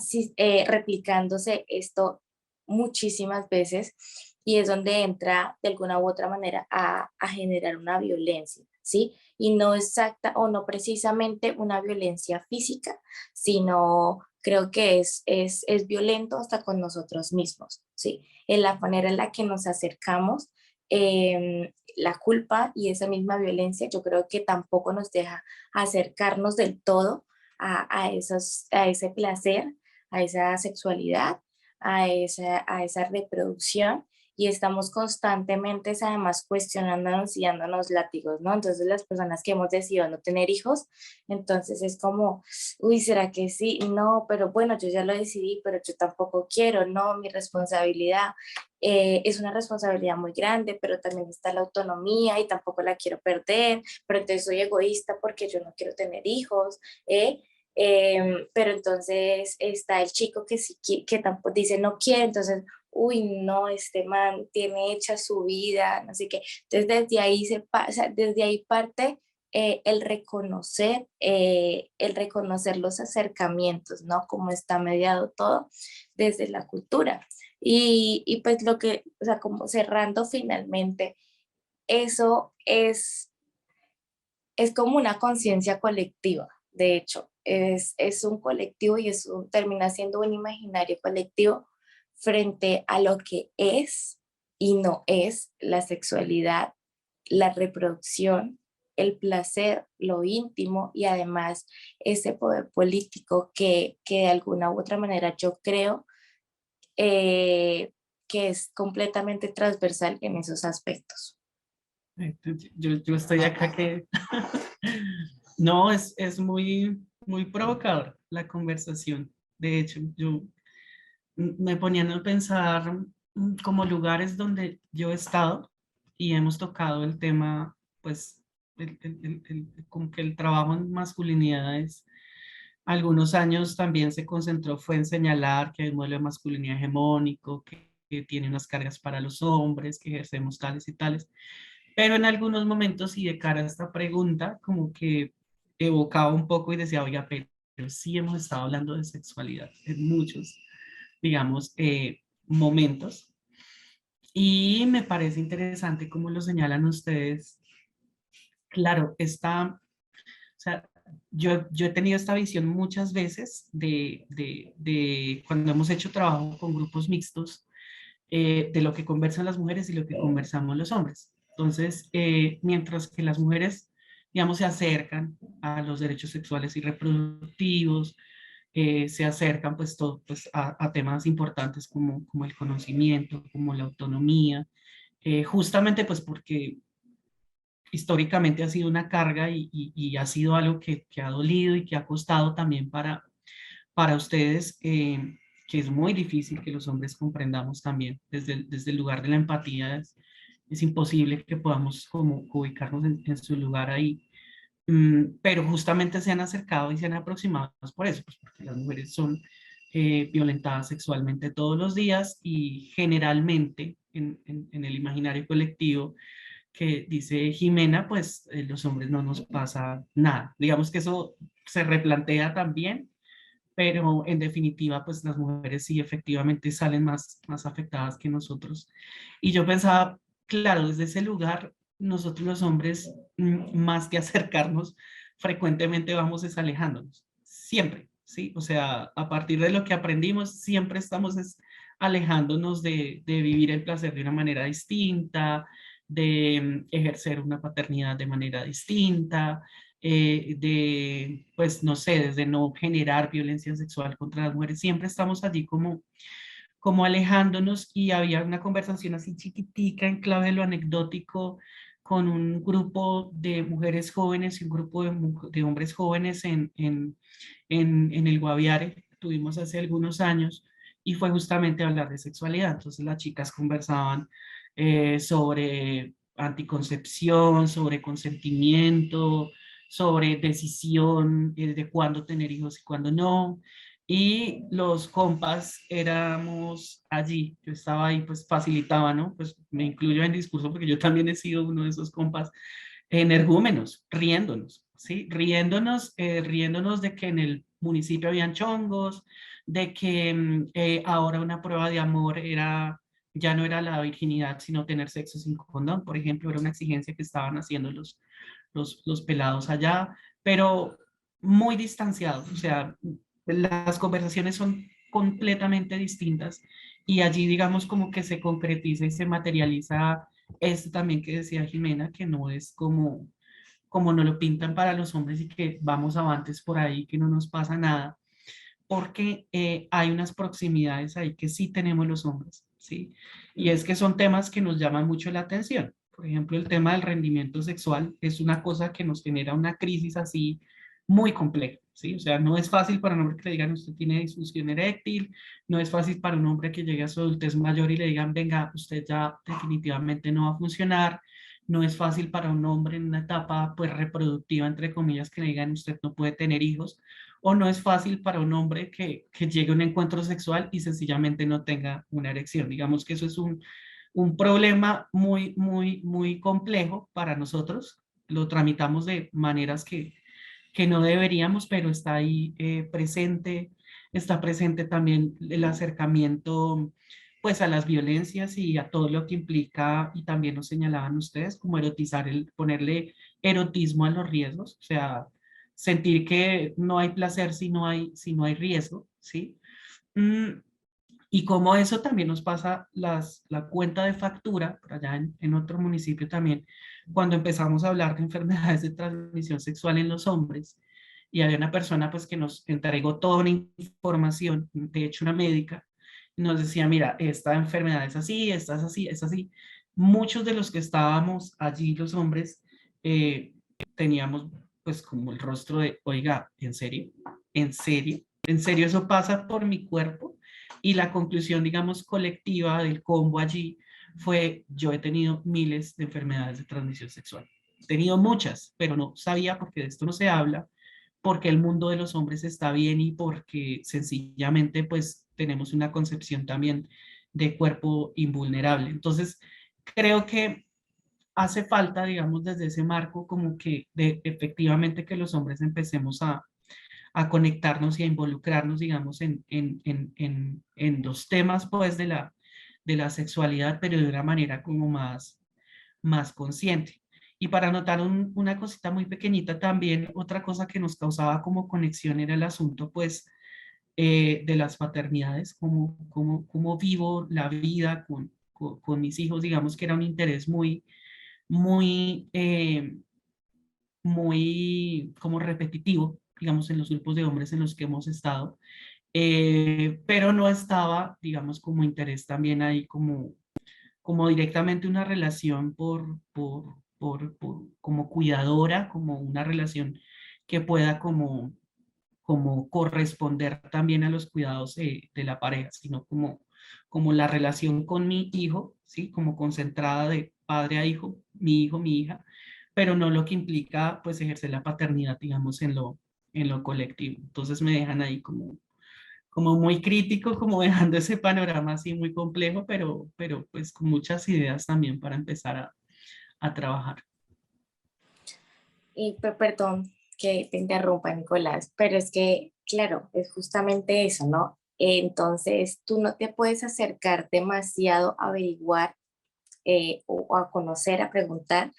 replicándose esto muchísimas veces y es donde entra de alguna u otra manera a generar una violencia, ¿sí? Y no exacta o no precisamente una violencia física, sino creo que es violento hasta con nosotros mismos, ¿sí? En la manera en la que nos acercamos, la culpa y esa misma violencia, yo creo que tampoco nos deja acercarnos del todo a ese placer, a esa sexualidad, a esa reproducción y estamos constantemente además cuestionándonos y dándonos látigos, ¿no? Entonces las personas que hemos decidido no tener hijos, entonces es como, uy, ¿será que sí? No, pero bueno, yo ya lo decidí, pero yo tampoco quiero, no, mi responsabilidad es una responsabilidad muy grande, pero también está la autonomía y tampoco la quiero perder, pero entonces soy egoísta porque yo no quiero tener hijos, ¿eh? Pero entonces está el chico que sí que tampoco dice no quiere, entonces uy, no, este man tiene hecha su vida, no sé qué. Entonces desde ahí desde ahí parte el reconocer los acercamientos, ¿no? Cómo está mediado todo desde la cultura. Y pues o sea, como cerrando finalmente, eso es como una conciencia colectiva, de hecho, es un colectivo y termina siendo un imaginario colectivo frente a lo que es y no es la sexualidad, la reproducción, el placer, lo íntimo y además ese poder político que de alguna u otra manera yo creo eh, que es completamente transversal en esos aspectos. Yo estoy acá que... No, es muy, muy provocador la conversación. De hecho, yo me ponían a pensar como lugares donde yo he estado y hemos tocado el tema, pues, como que el trabajo en masculinidades, algunos años también se concentró, fue en señalar que hay un modelo de masculinidad hegemónico, que tiene unas cargas para los hombres, que ejercemos tales y tales, pero en algunos momentos y de cara a esta pregunta, como que evocaba un poco y decía, oiga, pero sí hemos estado hablando de sexualidad en muchos digamos, momentos. Y me parece interesante cómo lo señalan ustedes. Claro, o sea, yo he tenido esta visión muchas veces de cuando hemos hecho trabajo con grupos mixtos, de lo que conversan las mujeres y lo que conversamos los hombres. Entonces, mientras que las mujeres, digamos, se acercan a los derechos sexuales y reproductivos, se acercan pues, pues a temas importantes como el conocimiento, como la autonomía, justamente pues porque históricamente ha sido una carga y ha sido algo que ha dolido y que ha costado también para ustedes, que es muy difícil que los hombres comprendamos también desde el lugar de la empatía. Es imposible que podamos como ubicarnos en su lugar ahí. Pero justamente se han acercado y se han aproximado por eso, pues porque las mujeres son violentadas sexualmente todos los días y generalmente en el imaginario colectivo que dice Jimena, pues los hombres no nos pasa nada. Digamos que eso se replantea también, pero en definitiva, pues las mujeres sí efectivamente salen más afectadas que nosotros. Y yo pensaba, claro, desde ese lugar, nosotros los hombres, más que acercarnos, frecuentemente vamos desalejándonos, siempre, ¿sí? O sea, a partir de lo que aprendimos, siempre estamos alejándonos de vivir el placer de una manera distinta, de ejercer una paternidad de manera distinta, pues no sé, desde no generar violencia sexual contra las mujeres, siempre estamos allí como alejándonos y había una conversación así chiquitica en clave de lo anecdótico con un grupo de mujeres jóvenes y un grupo de hombres jóvenes en el Guaviare, que tuvimos hace algunos años, y fue justamente hablar de sexualidad. Entonces las chicas conversaban sobre anticoncepción, sobre consentimiento, sobre decisión de cuándo tener hijos y cuándo no. Y los compas éramos allí, yo estaba ahí, pues facilitaba, ¿no? Pues me incluyo en el discurso porque yo también he sido uno de esos compas energúmenos, riéndonos, ¿sí? Riéndonos de que en el municipio habían chongos, de que ahora una prueba de amor ya no era la virginidad, sino tener sexo sin condón, por ejemplo, era una exigencia que estaban haciendo los pelados allá, pero muy distanciados, o sea, las conversaciones son completamente distintas y allí digamos como que se concretiza y se materializa esto también que decía Jimena, que no es como no lo pintan para los hombres y que vamos avantes por ahí, que no nos pasa nada, porque hay unas proximidades ahí que sí tenemos los hombres, ¿sí? Y es que son temas que nos llaman mucho la atención. Por ejemplo, el tema del rendimiento sexual es una cosa que nos genera una crisis así muy compleja, ¿sí? O sea, no es fácil para un hombre que le digan usted tiene disfunción eréctil, no es fácil para un hombre que llegue a su adultez mayor y le digan venga, usted ya definitivamente no va a funcionar, no es fácil para un hombre en una etapa pues reproductiva, entre comillas, que le digan usted no puede tener hijos, o no es fácil para un hombre que llegue a un encuentro sexual y sencillamente no tenga una erección. Digamos que eso es un problema muy, muy, muy complejo para nosotros. Lo tramitamos de maneras que no deberíamos, pero está ahí presente, está presente también el acercamiento pues a las violencias y a todo lo que implica, y también nos señalaban ustedes, como erotizar, ponerle erotismo a los riesgos, o sea, sentir que no hay placer si no hay riesgo, ¿sí? Mm, y como eso también nos pasa la cuenta de factura, por allá en otro municipio también, cuando empezamos a hablar de enfermedades de transmisión sexual en los hombres, y había una persona pues que nos entregó toda una información, de hecho una médica, y nos decía, mira, esta enfermedad es así, esta es así, es así. Muchos de los que estábamos allí, los hombres, eh, teníamos pues como el rostro de, oiga, ¿en serio? ¿En serio? ¿En serio eso pasa por mi cuerpo? Y la conclusión, digamos, colectiva del combo allí fue, yo he tenido miles de enfermedades de transmisión sexual. He tenido muchas, pero no sabía porque de esto no se habla, porque el mundo de los hombres está bien y porque sencillamente pues tenemos una concepción también de cuerpo invulnerable. Entonces, creo que hace falta, digamos, desde ese marco como que de efectivamente que los hombres empecemos a conectarnos y a involucrarnos, digamos, en los temas, pues, de la sexualidad, pero de una manera como más consciente. Y para notar una cosita muy pequeñita también, otra cosa que nos causaba como conexión era el asunto, pues, de las paternidades, cómo vivo la vida con mis hijos, digamos que era un interés muy, muy como repetitivo, digamos, en los grupos de hombres en los que hemos estado, pero no estaba, digamos, como interés también ahí como directamente una relación como cuidadora, como una relación que pueda como corresponder también a los cuidados de la pareja, sino como la relación con mi hijo, ¿sí? Como concentrada de padre a hijo, mi hija, pero no lo que implica pues ejercer la paternidad, digamos, en lo colectivo. Entonces me dejan ahí como muy crítico, como dejando ese panorama así muy complejo, pero pues con muchas ideas también para empezar a trabajar. Y perdón que te interrumpa, Nicolás, pero es que, claro, es justamente eso, ¿no? Entonces, tú no te puedes acercar demasiado a averiguar o a conocer, a preguntar,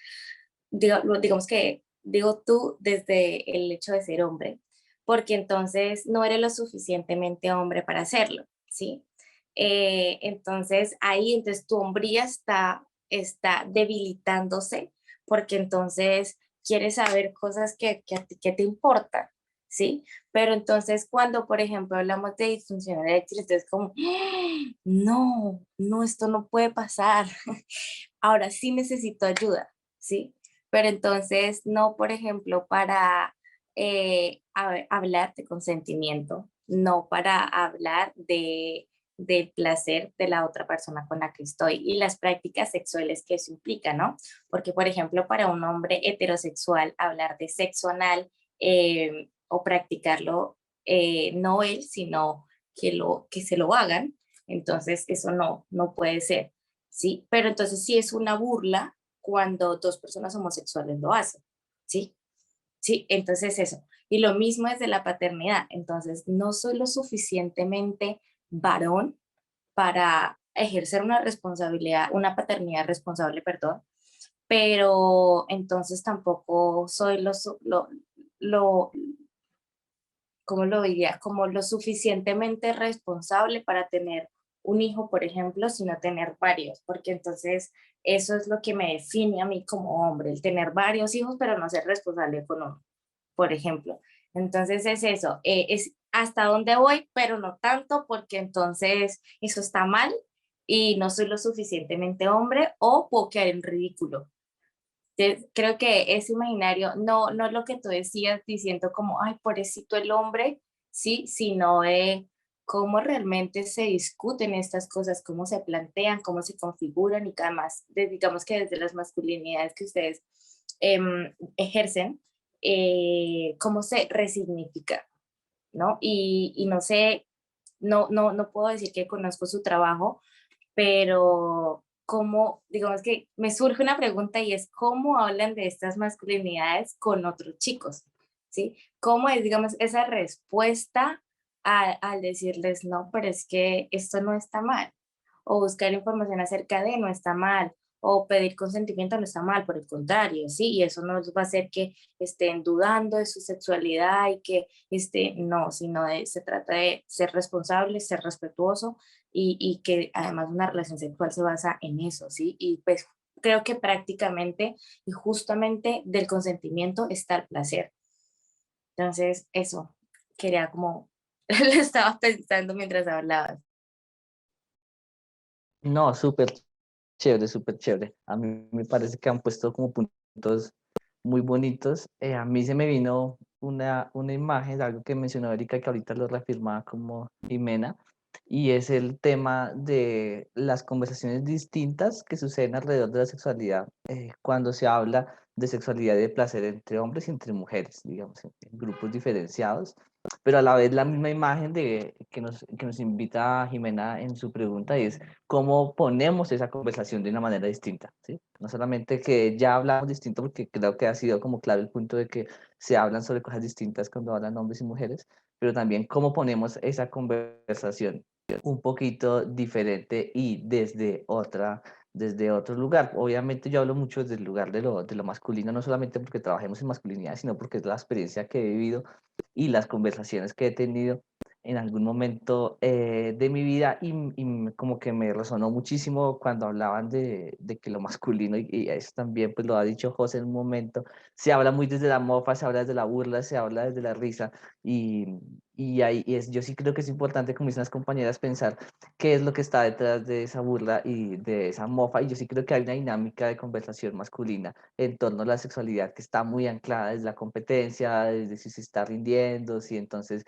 digamos que, digo tú, desde el hecho de ser hombre, porque entonces no eres lo suficientemente hombre para hacerlo, ¿sí? Entonces, ahí, entonces tu hombría está debilitándose, porque entonces quieres saber cosas que a ti que te importan, ¿sí? Pero entonces cuando, por ejemplo, hablamos de disfunción eréctil, entonces como, ¡ah! No, no, esto no puede pasar. Ahora sí necesito ayuda, ¿sí? Pero entonces no, por ejemplo, para hablar de consentimiento, no para hablar del placer de la otra persona con la que estoy y las prácticas sexuales que eso implica, ¿no? Porque, por ejemplo, para un hombre heterosexual, hablar de sexo anal o practicarlo, no él, sino que se lo hagan, entonces eso no puede ser, ¿sí? Pero entonces sí es una burla cuando dos personas homosexuales lo hacen, ¿sí? Sí, entonces eso. Y lo mismo es de la paternidad. Entonces, no soy lo suficientemente varón para ejercer una responsabilidad, una paternidad responsable, perdón, pero entonces tampoco soy lo, ¿cómo lo diría? Como lo suficientemente responsable para tener un hijo, por ejemplo, sino tener varios, porque entonces eso es lo que me define a mí como hombre, el tener varios hijos, pero no ser responsable con uno, por ejemplo. Entonces es eso, es hasta dónde voy, pero no tanto, porque entonces eso está mal y no soy lo suficientemente hombre o puedo quedar en ridículo. Creo que ese imaginario, no lo que tú decías diciendo como, ay, pobrecito el hombre, sí, sino cómo realmente se discuten estas cosas, cómo se plantean, cómo se configuran y además, digamos que desde las masculinidades que ustedes ejercen, cómo se resignifica, ¿no? Y no sé, no puedo decir que conozco su trabajo, pero cómo, digamos que me surge una pregunta y es cómo hablan de estas masculinidades con otros chicos, ¿sí? ¿Cómo es, digamos, esa respuesta al decirles, no, pero es que esto no está mal? O buscar información acerca de no está mal, o pedir consentimiento no está mal, por el contrario, ¿sí? Y eso no va a hacer que estén dudando de su sexualidad y que, no, sino se trata de ser responsable, ser respetuoso y que además una relación sexual se basa en eso, ¿sí? Y pues creo que prácticamente y justamente del consentimiento está el placer. Entonces, eso, quería como, lo estaba pensando mientras hablabas. No, súper chévere, súper chévere. A mí me parece que han puesto como puntos muy bonitos. A mí se me vino una imagen, algo que mencionó Erika, que ahorita lo reafirmaba como Jimena, y es el tema de las conversaciones distintas que suceden alrededor de la sexualidad, cuando se habla de sexualidad y de placer entre hombres y entre mujeres, digamos, en grupos diferenciados, pero a la vez la misma imagen que nos invita Jimena en su pregunta es cómo ponemos esa conversación de una manera distinta, ¿sí? No solamente que ya hablamos distinto, porque creo que ha sido como claro el punto de que se hablan sobre cosas distintas cuando hablan hombres y mujeres, pero también cómo ponemos esa conversación un poquito diferente y desde otro lugar. Obviamente yo hablo mucho desde el lugar de lo masculino, no solamente porque trabajemos en masculinidad, sino porque es la experiencia que he vivido y las conversaciones que he tenido en algún momento de mi vida y como que me resonó muchísimo cuando hablaban de que lo masculino, y eso también pues lo ha dicho José en un momento, se habla muy desde la mofa, se habla desde la burla, se habla desde la risa yo sí creo que es importante, como dicen las compañeras, pensar qué es lo que está detrás de esa burla y de esa mofa, y yo sí creo que hay una dinámica de conversación masculina en torno a la sexualidad que está muy anclada desde la competencia, desde si se está rindiendo, si entonces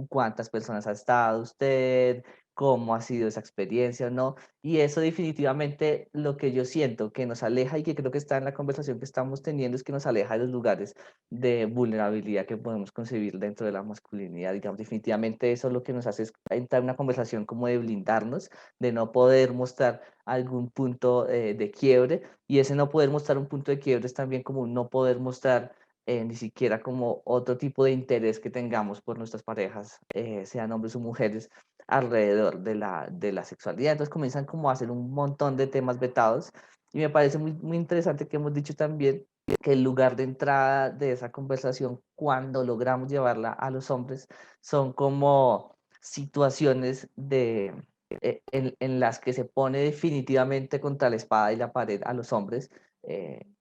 cuántas personas ha estado usted, cómo ha sido esa experiencia o no. Y eso definitivamente lo que yo siento que nos aleja y que creo que está en la conversación que estamos teniendo es que nos aleja de los lugares de vulnerabilidad que podemos concebir dentro de la masculinidad. Digamos, definitivamente eso lo que nos hace es entrar en una conversación como de blindarnos, de no poder mostrar algún punto de quiebre, y ese no poder mostrar un punto de quiebre es también como no poder mostrar ni siquiera como otro tipo de interés que tengamos por nuestras parejas, sean hombres o mujeres, alrededor de la sexualidad. Entonces comienzan como a hacer un montón de temas vetados, y me parece muy, muy interesante que hemos dicho también que el lugar de entrada de esa conversación, cuando logramos llevarla a los hombres, son como situaciones en las que se pone definitivamente contra la espada y la pared a los hombres,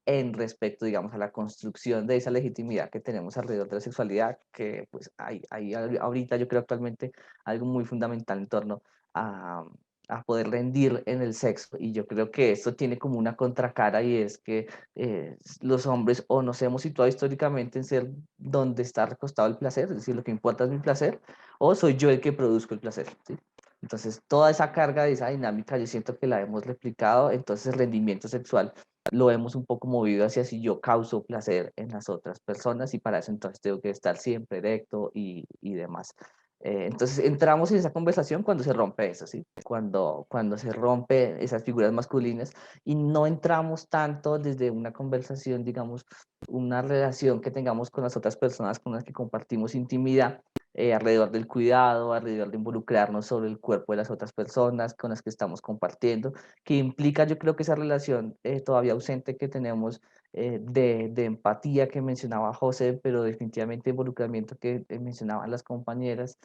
en respecto, digamos, a la construcción de esa legitimidad que tenemos alrededor de la sexualidad, que pues hay ahorita yo creo actualmente algo muy fundamental en torno a, a poder rendir en el sexo. Y yo creo que esto tiene como una contracara, y es que los hombres o nos hemos situado históricamente en ser donde está recostado el placer, es decir, lo que importa es mi placer, o soy yo el que produzco el placer, ¿sí? Entonces, toda esa carga de esa dinámica yo siento que la hemos replicado, entonces el rendimiento sexual lo hemos un poco movido hacia si yo causo placer en las otras personas, y para eso entonces tengo que estar siempre erecto y demás. Entonces entramos en esa conversación cuando se rompe eso, ¿sí? Cuando se rompe esas figuras masculinas, y no entramos tanto desde una conversación, digamos, una relación que tengamos con las otras personas con las que compartimos intimidad, alrededor del cuidado, alrededor de involucrarnos sobre el cuerpo de las otras personas con las que estamos compartiendo, que implica, yo creo que esa relación todavía ausente que tenemos, de empatía que mencionaba José, pero definitivamente involucramiento que mencionaban las compañeras,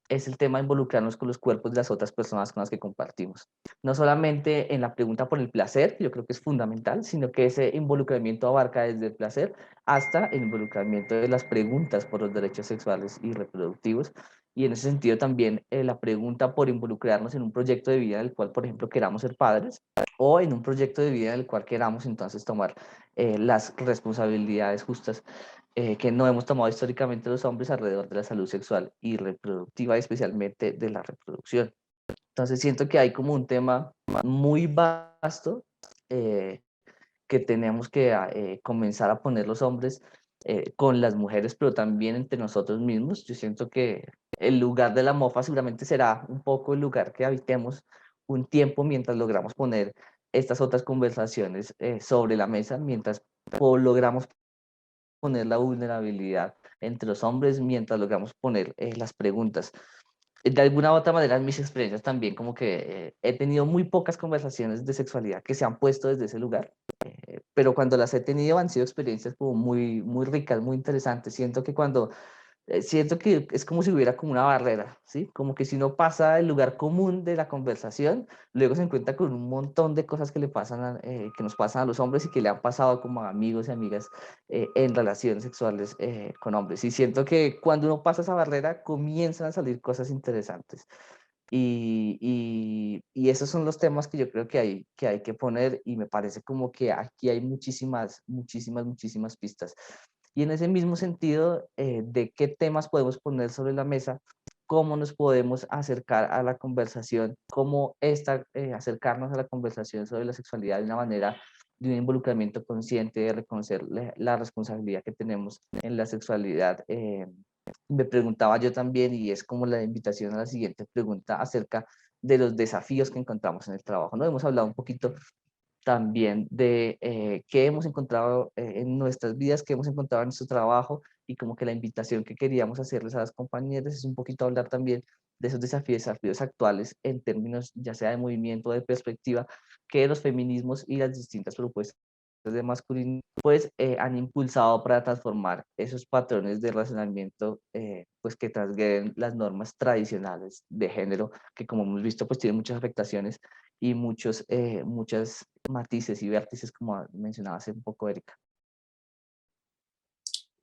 es el tema de involucrarnos con los cuerpos de las otras personas con las que compartimos. No solamente en la pregunta por el placer, que yo creo que es fundamental, sino que ese involucramiento abarca desde el placer hasta el involucramiento de las preguntas por los derechos sexuales y reproductivos. Y en ese sentido también la pregunta por involucrarnos en un proyecto de vida en el cual, por ejemplo, queramos ser padres, o en un proyecto de vida en el cual queramos entonces tomar las responsabilidades justas que no hemos tomado históricamente los hombres alrededor de la salud sexual y reproductiva, especialmente de la reproducción. Entonces siento que hay como un tema muy vasto, eh, que tenemos que comenzar a poner los hombres con las mujeres, pero también entre nosotros mismos. Yo siento que el lugar de la mofa seguramente será un poco el lugar que habitemos un tiempo mientras logramos poner estas otras conversaciones sobre la mesa, mientras logramos poner la vulnerabilidad entre los hombres, mientras logramos poner las preguntas. de alguna u otra manera en mis experiencias también como que he tenido muy pocas conversaciones de sexualidad que se han puesto desde ese lugar, pero cuando las he tenido han sido experiencias como muy, muy ricas, muy interesantes. Siento que es como si hubiera como una barrera, ¿sí? Como que si uno pasa el lugar común de la conversación, luego se encuentra con un montón de cosas que le pasan, que nos pasan a los hombres y que le han pasado como a amigos y amigas en relaciones sexuales con hombres. Y siento que cuando uno pasa esa barrera, comienzan a salir cosas interesantes. Y esos son los temas que yo creo que hay que poner y me parece como que aquí hay muchísimas pistas. Y en ese mismo sentido, de qué temas podemos poner sobre la mesa, cómo nos podemos acercar a la conversación, acercarnos a la conversación sobre la sexualidad de una manera de un involucramiento consciente, de reconocer la responsabilidad que tenemos en la sexualidad. Me preguntaba yo también, y es como la invitación a la siguiente pregunta acerca de los desafíos que encontramos en el trabajo, ¿no? Hemos hablado un poquito también de qué hemos encontrado en nuestras vidas, qué hemos encontrado en nuestro trabajo, y como que la invitación que queríamos hacerles a las compañeras es un poquito hablar también de esos desafíos actuales en términos ya sea de movimiento, de perspectiva, que los feminismos y las distintas propuestas de masculinidad pues han impulsado para transformar esos patrones de relacionamiento pues que transgreden las normas tradicionales de género, que como hemos visto pues tienen muchas afectaciones y muchas matices y vértices, como mencionaba hace un poco Erika.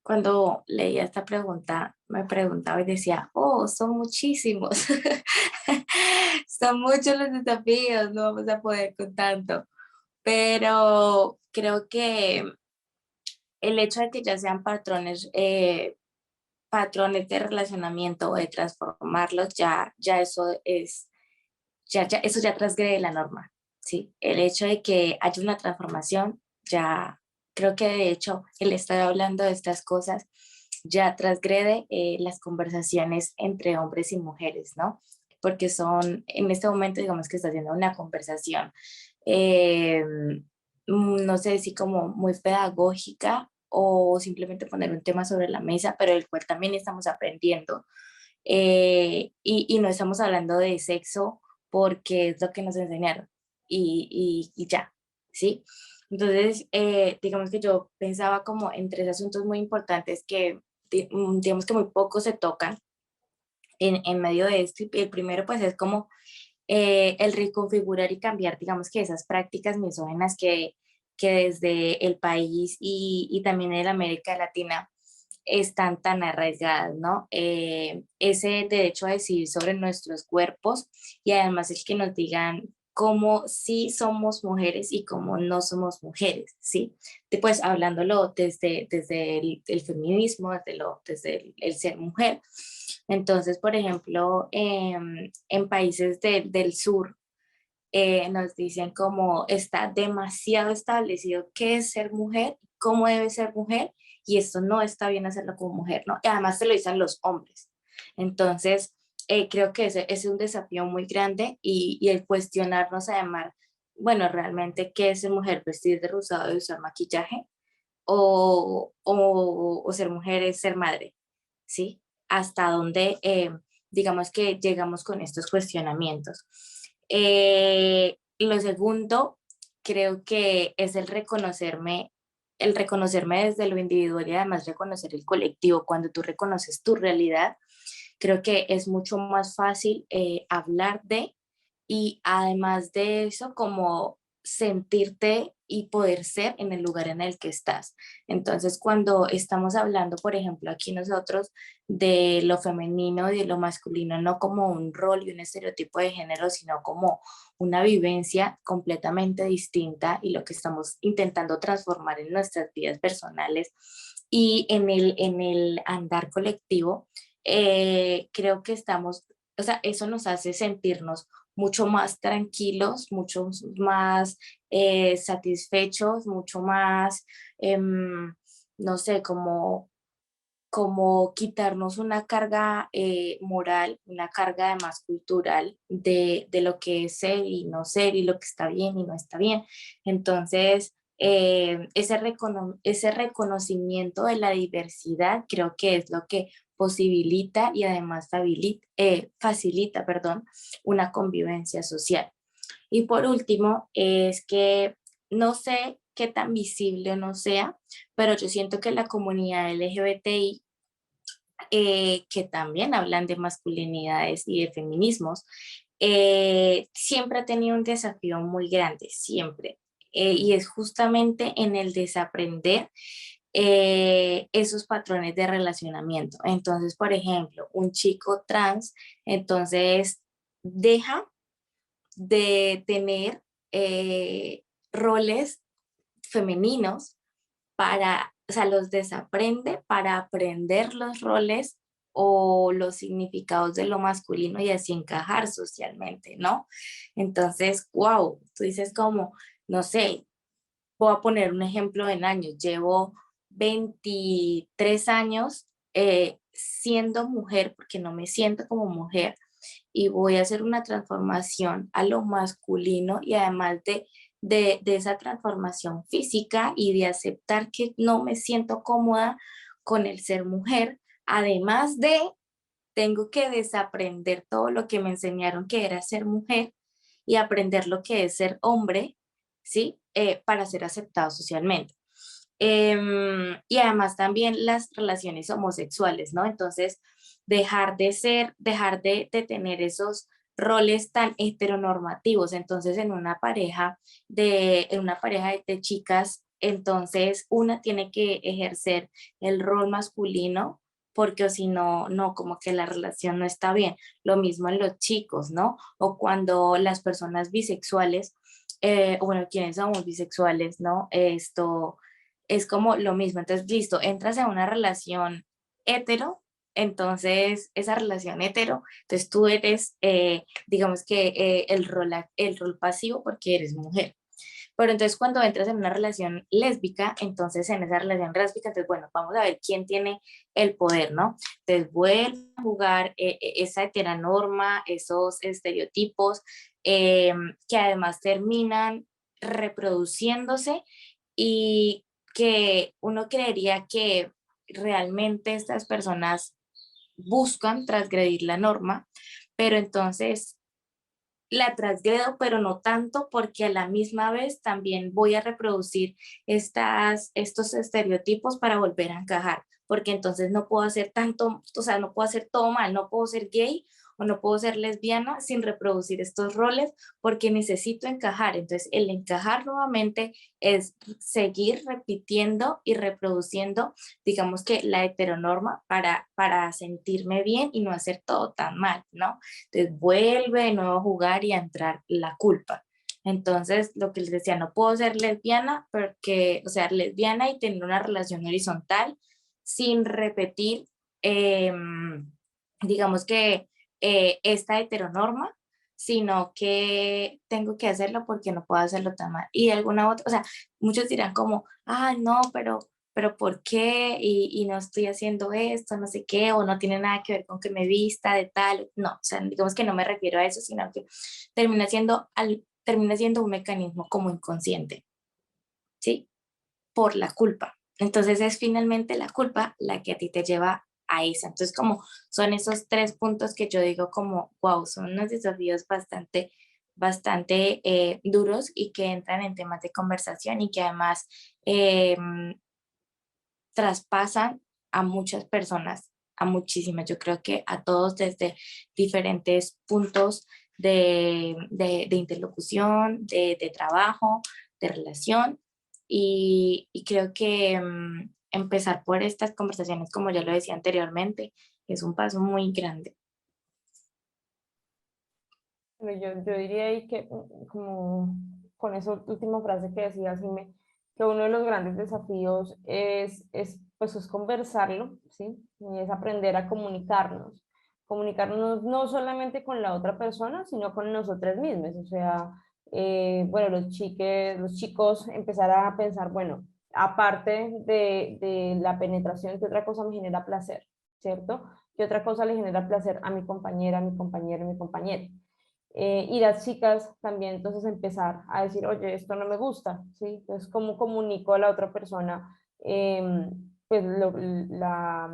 Cuando leía esta pregunta, me preguntaba y decía, oh, son muchísimos, son muchos los desafíos, no vamos a poder con tanto, pero creo que el hecho de que ya sean patrones de relacionamiento o de transformarlos, ya eso es, eso ya transgrede la norma, ¿sí? El hecho de que haya una transformación, ya creo que de hecho el estar hablando de estas cosas ya transgrede las conversaciones entre hombres y mujeres, ¿no? Porque son, en este momento digamos que está haciendo una conversación, eh, no sé si como muy pedagógica o simplemente poner un tema sobre la mesa, pero del cual también estamos aprendiendo. Y no estamos hablando de sexo porque es lo que nos enseñaron y ya, ¿sí? Entonces, digamos que yo pensaba como en tres asuntos muy importantes que digamos que muy poco se tocan en medio de esto. Y el primero pues es como el reconfigurar y cambiar, digamos que esas prácticas misóginas que desde el país y también en América Latina están tan arraigadas, ¿no? Ese derecho a decidir sobre nuestros cuerpos y además el que nos digan cómo sí somos mujeres y cómo no somos mujeres, ¿sí? Pues hablándolo desde el feminismo, desde el ser mujer. Entonces, por ejemplo, en países del sur, nos dicen como está demasiado establecido qué es ser mujer, cómo debe ser mujer, y esto no está bien hacerlo como mujer, ¿no? Y además se lo dicen los hombres. Entonces, creo que ese es un desafío muy grande y el cuestionarnos además, bueno, realmente, ¿qué es ser mujer? Vestir de rosado y usar maquillaje, o ser mujer es ser madre, ¿sí? Hasta dónde, digamos que llegamos con estos cuestionamientos. Lo segundo, creo que es el reconocerme desde lo individual y además reconocer el colectivo. Cuando tú reconoces tu realidad, creo que es mucho más fácil hablar de y además de eso, como sentirte y poder ser en el lugar en el que estás. Entonces, cuando estamos hablando, por ejemplo, aquí nosotros de lo femenino y de lo masculino, no como un rol y un estereotipo de género, sino como una vivencia completamente distinta y lo que estamos intentando transformar en nuestras vidas personales y en el andar colectivo, creo que estamos, o sea, eso nos hace sentirnos mucho más tranquilos, mucho más satisfechos, mucho más, no sé, como quitarnos una carga moral, una carga además cultural de lo que es ser y no ser y lo que está bien y no está bien. Entonces, ese reconocimiento de la diversidad creo que es lo que posibilita y además facilita, perdón, una convivencia social. Y por último, es que no sé qué tan visible o no sea, pero yo siento que la comunidad LGBTI, que también hablan de masculinidades y de feminismos, siempre ha tenido un desafío muy grande, siempre. Y es justamente en el desaprender esos patrones de relacionamiento. Entonces, por ejemplo, un chico trans, entonces deja de tener roles femeninos para, o sea, los desaprende para aprender los roles o los significados de lo masculino y así encajar socialmente, ¿no? Entonces, wow, tú dices como, no sé, voy a poner un ejemplo en años, llevo 23 años siendo mujer porque no me siento como mujer y voy a hacer una transformación a lo masculino y además de esa transformación física y de aceptar que no me siento cómoda con el ser mujer, además de tengo que desaprender todo lo que me enseñaron que era ser mujer y aprender lo que es ser hombre, ¿sí? Para ser aceptado socialmente. Y además también las relaciones homosexuales, ¿no? Entonces, dejar de tener esos roles tan heteronormativos. Entonces, en una pareja de chicas, entonces una tiene que ejercer el rol masculino porque o si no, no, como que la relación no está bien. Lo mismo en los chicos, ¿no? O cuando las personas bisexuales, bueno, quienes somos bisexuales, ¿no? Esto es como lo mismo. Entonces, listo, entras en una relación hetero, entonces esa relación hetero, entonces tú eres, digamos que el rol pasivo porque eres mujer. Pero entonces cuando entras en una relación lésbica, entonces en esa relación lésbica, entonces bueno, vamos a ver quién tiene el poder, ¿no? Entonces vuelve a jugar esa heteronorma, esos estereotipos que además terminan reproduciéndose y que uno creería que realmente estas personas buscan transgredir la norma, pero entonces la transgredo, pero no tanto porque a la misma vez también voy a reproducir estos estereotipos para volver a encajar, porque entonces no puedo hacer tanto, o sea, no puedo hacer todo mal, no puedo ser gay o no puedo ser lesbiana sin reproducir estos roles porque necesito encajar. Entonces, el encajar nuevamente es seguir repitiendo y reproduciendo, digamos que la heteronorma para sentirme bien y no hacer todo tan mal, ¿no? Entonces vuelve de nuevo a jugar y a entrar la culpa. Entonces, lo que les decía, no puedo ser lesbiana porque, o sea, lesbiana y tener una relación horizontal sin repetir, digamos que esta heteronorma, sino que tengo que hacerlo porque no puedo hacerlo tan mal. Y de alguna otra, o sea, muchos dirán como, ah, no, pero ¿por qué? Y no estoy haciendo esto, no sé qué, o no tiene nada que ver con que me vista de tal, no, o sea, digamos que no me refiero a eso, sino que termina siendo un mecanismo como inconsciente, ¿sí? Por la culpa. Entonces es finalmente la culpa la que a ti te lleva a esa. Entonces como son esos 3 puntos que yo digo como, wow, son unos desafíos bastante duros y que entran en temas de conversación y que además traspasan a muchas personas, a muchísimas. Yo creo que a todos desde diferentes puntos de interlocución, de trabajo, de relación. Y creo que empezar por estas conversaciones, como ya lo decía anteriormente, es un paso muy grande. Bueno, yo diría ahí que, como con esa última frase que decías, Jimé, que uno de los grandes desafíos pues, es conversarlo, ¿sí? Y es aprender a comunicarnos no solamente con la otra persona, sino con nosotras mismas. O sea, bueno, los chicos empezar a pensar, bueno, aparte de la penetración, ¿qué otra cosa me genera placer? ¿Cierto? ¿Qué otra cosa le genera placer a mi compañera, a mi compañero, a mi compañero? Y las chicas también entonces empezar a decir, oye, esto no me gusta, ¿sí? Entonces, ¿cómo comunico a la otra persona pues la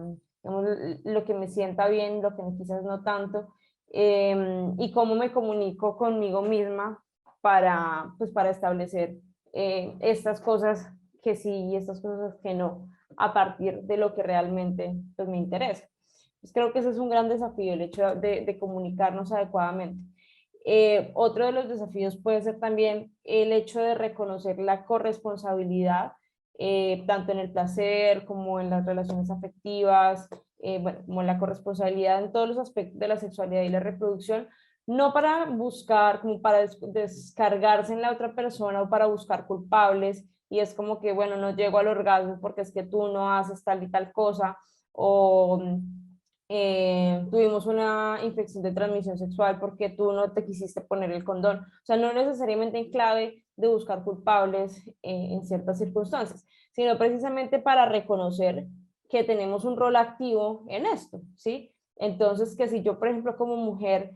digamos, lo que me sienta bien, lo que quizás no tanto, y cómo me comunico conmigo misma para, pues, para establecer estas cosas que sí y estas cosas que no, a partir de lo que realmente pues, me interesa. Pues creo que ese es un gran desafío, el hecho de comunicarnos adecuadamente. Otro de los desafíos puede ser también el hecho de reconocer la corresponsabilidad, tanto en el placer como en las relaciones afectivas, bueno, como en la corresponsabilidad en todos los aspectos de la sexualidad y la reproducción, no para buscar, como para descargarse en la otra persona o para buscar culpables, y es como que, bueno, no llego al orgasmo porque es que tú no haces tal y tal cosa, o tuvimos una infección de transmisión sexual porque tú no te quisiste poner el condón. O sea, no necesariamente en clave de buscar culpables en ciertas circunstancias, sino precisamente para reconocer que tenemos un rol activo en esto, ¿sí? Entonces, que si yo, por ejemplo, como mujer,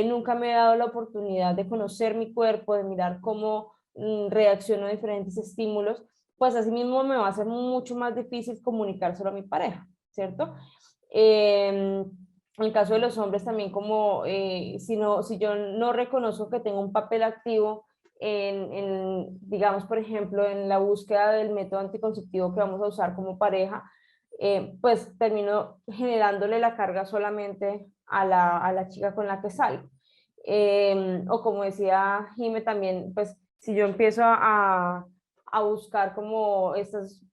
nunca me he dado la oportunidad de conocer mi cuerpo, de mirar cómo reacciono a diferentes estímulos, pues así mismo me va a ser mucho más difícil comunicárselo a mi pareja, ¿cierto? En el caso de los hombres también como si yo no reconozco que tengo un papel activo digamos, por ejemplo, en la búsqueda del método anticonceptivo que vamos a usar como pareja, pues termino generándole la carga solamente a la chica con la que salgo. O como decía Jime también, pues si yo empiezo a buscar como estas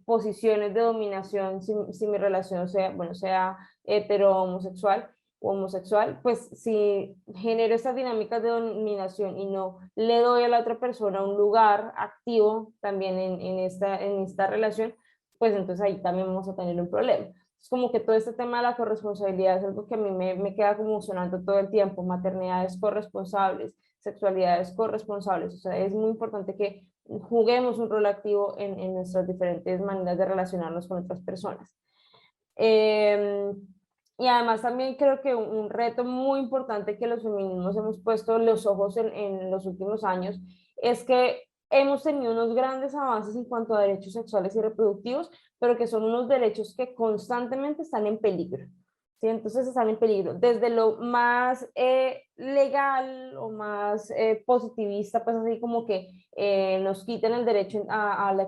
posiciones de dominación, si mi relación sea, bueno, sea hetero homosexual o homosexual, pues si genero estas dinámicas de dominación y no le doy a la otra persona un lugar activo también en esta relación, pues entonces ahí también vamos a tener un problema. Es como que todo este tema de la corresponsabilidad es algo que a mí me queda como sonando todo el tiempo, maternidades corresponsables, sexualidades corresponsables, o sea, es muy importante que juguemos un rol activo en nuestras diferentes maneras de relacionarnos con otras personas. Eh, y además también creo que un reto muy importante que los feminismos hemos puesto los ojos en los últimos años es que hemos tenido unos grandes avances en cuanto a derechos sexuales y reproductivos, pero que son unos derechos que constantemente están en peligro. ¿Sí? Entonces están en peligro, desde lo más legal o más positivista, pues así como que nos quiten el derecho al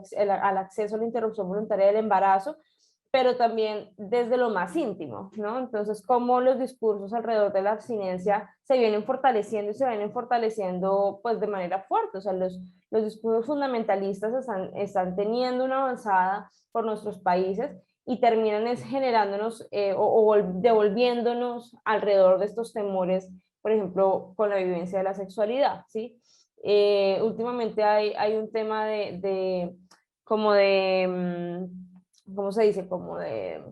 acceso a la interrupción voluntaria del embarazo, pero también desde lo más íntimo, ¿no? Entonces, cómo los discursos alrededor de la abstinencia se vienen fortaleciendo y se vienen fortaleciendo pues de manera fuerte, o sea, los discursos fundamentalistas están teniendo una avanzada por nuestros países y terminan es generándonos o devolviéndonos alrededor de estos temores, por ejemplo, con la vivencia de la sexualidad, ¿sí? Últimamente hay un tema como de, ¿cómo se dice? Como de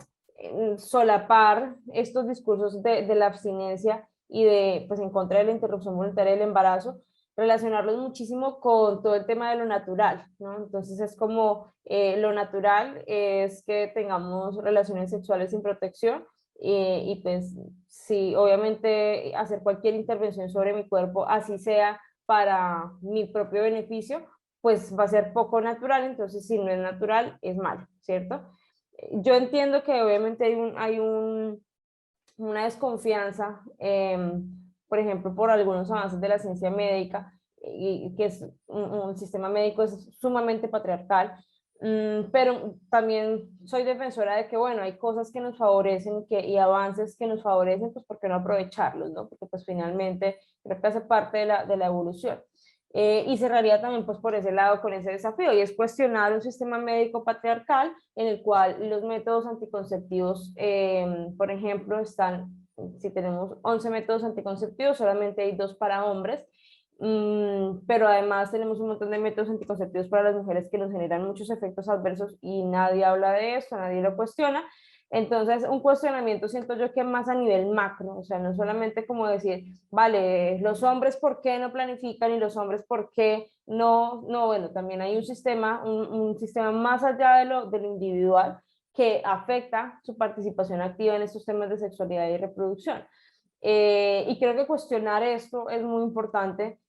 solapar estos discursos de la abstinencia y de, pues, en contra de la interrupción voluntaria del embarazo, relacionarlos muchísimo con todo el tema de lo natural, ¿no? Entonces es como lo natural es que tengamos relaciones sexuales sin protección y pues sí, obviamente hacer cualquier intervención sobre mi cuerpo, así sea para mi propio beneficio, pues va a ser poco natural, entonces si no es natural, es malo, ¿cierto? Yo entiendo que obviamente una desconfianza, por ejemplo, por algunos avances de la ciencia médica, y que es un sistema médico es sumamente patriarcal, pero también soy defensora de que, bueno, hay cosas que nos favorecen y avances que nos favorecen, pues, ¿por qué no aprovecharlos, no? Porque, pues, finalmente creo que hace parte de la evolución. Y cerraría también pues por ese lado con ese desafío y es cuestionar un sistema médico patriarcal en el cual los métodos anticonceptivos, por ejemplo, si tenemos 11 métodos anticonceptivos, solamente hay 2 para hombres, pero además tenemos un montón de métodos anticonceptivos para las mujeres que nos generan muchos efectos adversos y nadie habla de esto, nadie lo cuestiona. Entonces, un cuestionamiento siento yo que más a nivel macro, o sea, no solamente como decir, vale, los hombres por qué no planifican y los hombres por qué no, bueno, también hay un sistema más allá de lo individual que afecta su participación activa en estos temas de sexualidad y reproducción. Y creo que cuestionar esto es muy importante,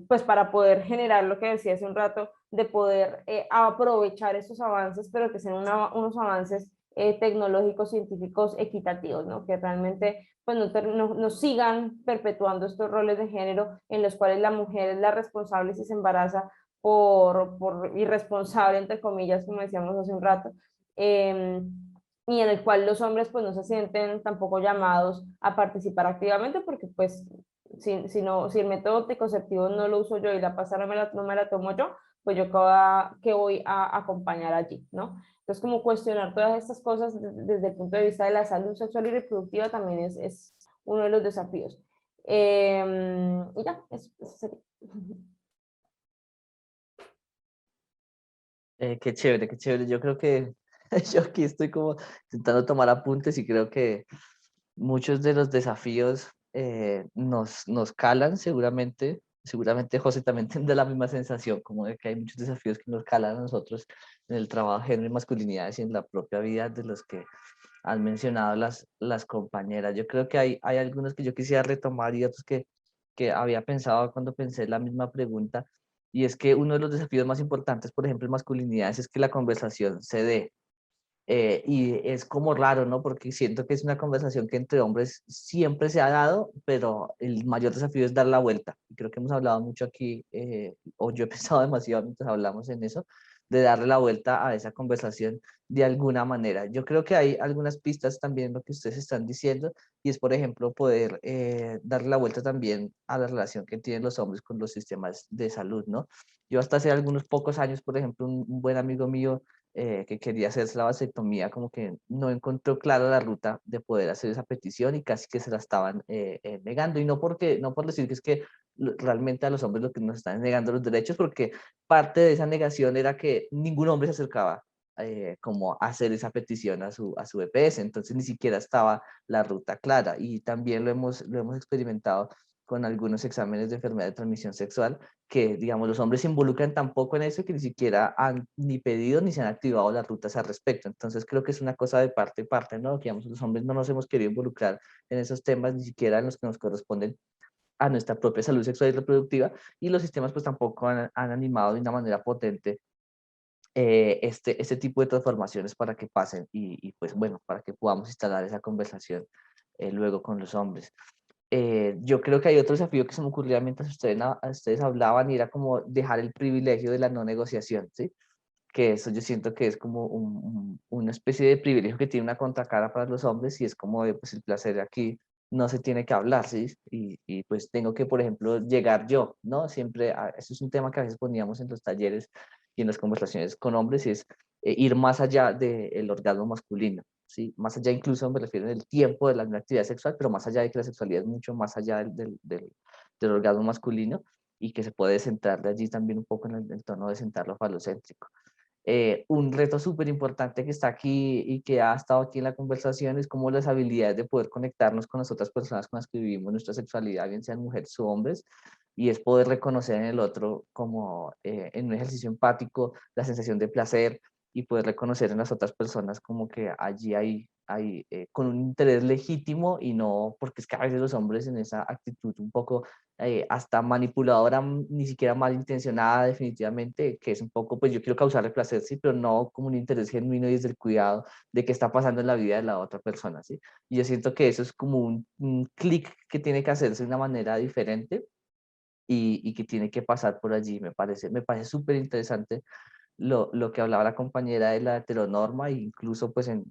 pues para poder generar lo que decía hace un rato, de poder aprovechar estos avances, pero que sean unos avances tecnológicos, científicos equitativos, ¿no? Que realmente pues no sigan perpetuando estos roles de género en los cuales la mujer es la responsable si se embaraza por irresponsable, entre comillas, como decíamos hace un rato, y en el cual los hombres pues no se sienten tampoco llamados a participar activamente porque pues si el método anticonceptivo no lo uso yo y la pasada no me la tomo yo, pues yo que voy a acompañar allí, ¿no? Entonces, como cuestionar todas estas cosas desde el punto de vista de la salud sexual y reproductiva también es uno de los desafíos. Y ya, eso sería. Qué chévere, qué chévere. Yo creo que yo aquí estoy como intentando tomar apuntes y creo que muchos de los desafíos nos calan seguramente. Seguramente José también tendrá la misma sensación, como de que hay muchos desafíos que nos calan a nosotros en el trabajo de género y masculinidades y en la propia vida de los que han mencionado las compañeras. Yo creo que hay algunos que yo quisiera retomar y otros que había pensado cuando pensé la misma pregunta. Y es que uno de los desafíos más importantes, por ejemplo, en masculinidades, es que la conversación se dé. Y es como raro, ¿no? Porque siento que es una conversación que entre hombres siempre se ha dado, pero el mayor desafío es dar la vuelta. Y creo que hemos hablado mucho aquí, o yo he pensado demasiado mientras hablamos en eso, de darle la vuelta a esa conversación de alguna manera. Yo creo que hay algunas pistas también en lo que ustedes están diciendo, y es, por ejemplo, poder darle la vuelta también a la relación que tienen los hombres con los sistemas de salud, ¿no? Yo hasta hace algunos pocos años, por ejemplo, un buen amigo mío que quería hacerse la vasectomía, como que no encontró clara la ruta de poder hacer esa petición y casi que se la estaban negando. Y no por decir que es que realmente a los hombres lo que nos están negando los derechos, porque parte de esa negación era que ningún hombre se acercaba como a hacer esa petición a su EPS, entonces ni siquiera estaba la ruta clara. Y también lo hemos experimentado con algunos exámenes de enfermedad de transmisión sexual, que, digamos, los hombres se involucran tan poco en eso que ni siquiera han ni pedido ni se han activado las rutas al respecto. Entonces creo que es una cosa de parte y parte, ¿no? Que, digamos, los hombres no nos hemos querido involucrar en esos temas, ni siquiera en los que nos corresponden a nuestra propia salud sexual y reproductiva, y los sistemas pues tampoco han animado de una manera potente este tipo de transformaciones para que pasen y pues bueno, para que podamos instalar esa conversación luego con los hombres. Yo creo que hay otro desafío que se me ocurría mientras ustedes hablaban y era como dejar el privilegio de la no negociación, ¿sí? Que eso yo siento que es como una especie de privilegio que tiene una contracara para los hombres y es como de, pues el placer aquí no se tiene que hablar, ¿sí? Y pues tengo que, por ejemplo, llegar yo, ¿no? Siempre, eso es un tema que a veces poníamos en los talleres y en las conversaciones con hombres, y es ir más allá del orgasmo masculino, ¿sí? Más allá incluso me refiero en el tiempo de la actividad sexual, pero más allá de que la sexualidad es mucho más allá del orgasmo masculino y que se puede centrar de allí también un poco en el tono de centrarlo falocéntrico. Un reto súper importante que está aquí y que ha estado aquí en la conversación es como las habilidades de poder conectarnos con las otras personas con las que vivimos nuestra sexualidad, bien sean mujeres o hombres, y es poder reconocer en el otro como en un ejercicio empático la sensación de placer y poder reconocer en las otras personas como que allí hay con un interés legítimo y no porque es que a veces los hombres en esa actitud un poco hasta manipuladora, ni siquiera malintencionada definitivamente, que es un poco, pues yo quiero causarle placer, sí, pero no como un interés genuino y desde el cuidado de qué está pasando en la vida de la otra persona, sí. Y yo siento que eso es como un clic que tiene que hacerse de una manera diferente y que tiene que pasar por allí, me parece súper interesante lo que hablaba la compañera de la heteronorma, e incluso pues en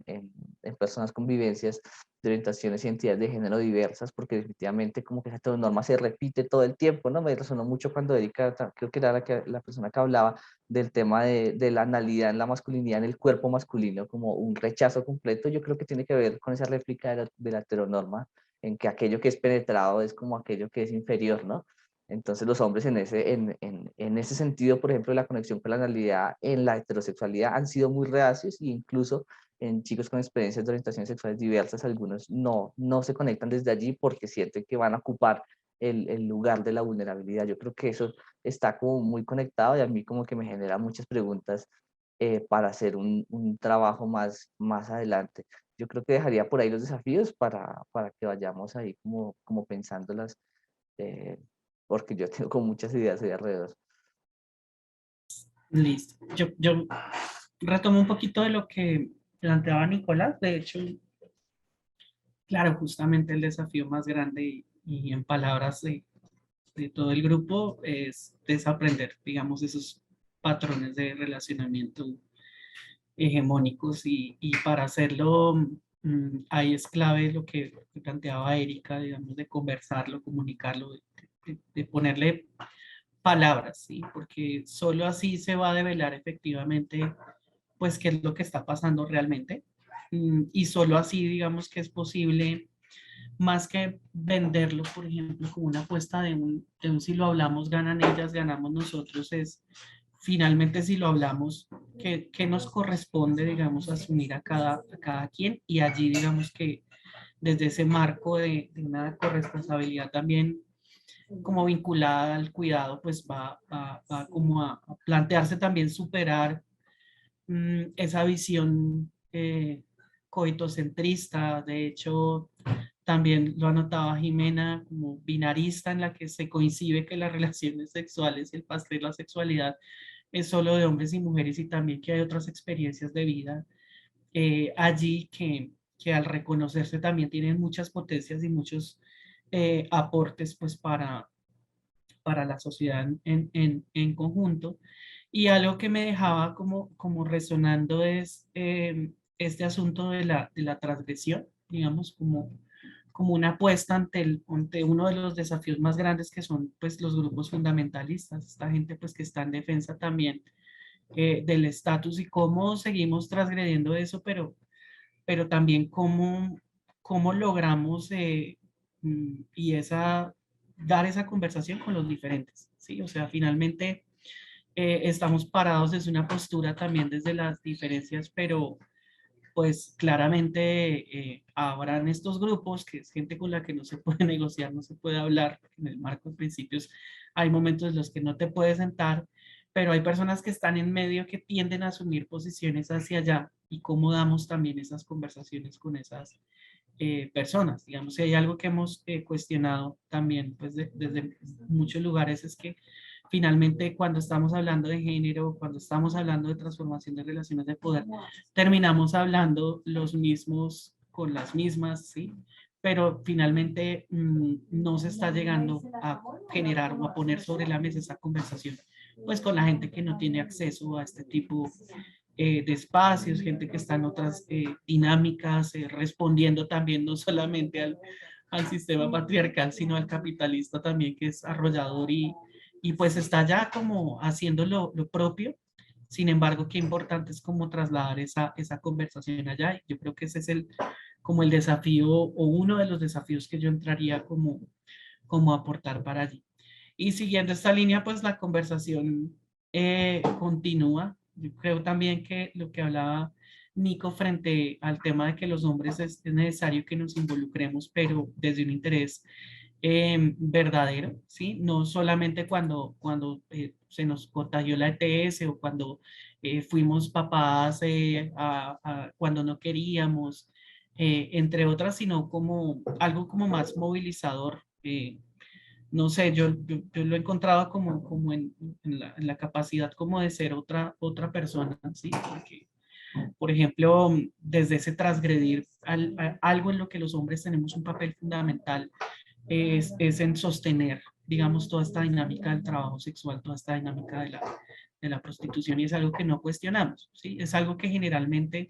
personas con vivencias de orientaciones y identidades de género diversas, porque definitivamente como que esa heteronorma se repite todo el tiempo, ¿no? Me resonó mucho cuando Erika, creo que era la persona que hablaba del tema de la analidad en la masculinidad, en el cuerpo masculino, como un rechazo completo. Yo creo que tiene que ver con esa réplica de la heteronorma, en que aquello que es penetrado es como aquello que es inferior, ¿no? Entonces los hombres en ese sentido, por ejemplo, la conexión con la analidad en la heterosexualidad han sido muy reacios e incluso en chicos con experiencias de orientaciones sexuales diversas, algunos no se conectan desde allí porque sienten que van a ocupar el lugar de la vulnerabilidad. Yo creo que eso está como muy conectado y a mí como que me genera muchas preguntas para hacer un trabajo más adelante. Yo creo que dejaría por ahí los desafíos para que vayamos ahí como pensándolas. Eh, porque yo tengo como muchas ideas ahí alrededor. Listo. Yo retomo un poquito de lo que planteaba Nicolás. De hecho, claro, justamente el desafío más grande y en palabras de todo el grupo es desaprender, digamos, esos patrones de relacionamiento hegemónicos y para hacerlo ahí es clave lo que planteaba Erika, digamos, de conversarlo, comunicarlo, de ponerle palabras, ¿sí? Porque solo así se va a develar efectivamente, pues, qué es lo que está pasando realmente. Y solo así, digamos, que es posible, más que venderlo, por ejemplo, como una apuesta de un si lo hablamos, ganan ellas, ganamos nosotros, es finalmente si lo hablamos, qué nos corresponde, digamos, asumir a cada quien y allí, digamos que desde ese marco de una corresponsabilidad también como vinculada al cuidado, pues va como a plantearse también superar esa visión coitocentrista. De hecho, también lo anotaba Jimena como binarista, en la que se coincide que las relaciones sexuales y el pastel de la sexualidad es solo de hombres y mujeres y también que hay otras experiencias de vida allí que al reconocerse también tienen muchas potencias y muchos aportes pues para la sociedad en conjunto. Y algo que me dejaba como resonando es este asunto de la transgresión, digamos, como una apuesta ante uno de los desafíos más grandes que son pues los grupos fundamentalistas, esta gente pues que está en defensa también del estatus y cómo seguimos transgrediendo eso, pero también cómo logramos dar esa conversación con los diferentes, ¿sí? O sea, finalmente estamos parados desde una postura también desde las diferencias, pero pues claramente habrán estos grupos, que es gente con la que no se puede negociar, no se puede hablar, en el marco de principios hay momentos en los que no te puedes sentar, pero hay personas que están en medio que tienden a asumir posiciones hacia allá y cómo damos también esas conversaciones con esas personas. Digamos, si hay algo que hemos cuestionado también pues desde muchos lugares es que finalmente cuando estamos hablando de género, cuando estamos hablando de transformación de relaciones de poder, terminamos hablando los mismos con las mismas, ¿sí? Pero finalmente no se está llegando a generar o a poner sobre la mesa esa conversación, pues con la gente que no tiene acceso a este tipo de espacios, gente que está en otras dinámicas, respondiendo también no solamente al sistema patriarcal, sino al capitalista también, que es arrollador y pues está ya como haciendo lo propio. Sin embargo, qué importante es como trasladar esa conversación allá. Y yo creo que ese es como el desafío o uno de los desafíos que yo entraría como a aportar para allí. Y siguiendo esta línea, pues la conversación continúa. Yo creo también que lo que hablaba Nico frente al tema de que los hombres es necesario que nos involucremos, pero desde un interés verdadero, ¿sí? No solamente cuando se nos contagió la ETS o cuando fuimos papás cuando no queríamos, entre otras, sino como algo como más movilizador. No sé, yo lo he encontrado como en la capacidad como de ser otra persona, ¿sí? Porque, por ejemplo, desde ese transgredir algo en lo que los hombres tenemos un papel fundamental es en sostener, digamos, toda esta dinámica del trabajo sexual, toda esta dinámica de la prostitución y es algo que no cuestionamos, ¿sí? Es algo que generalmente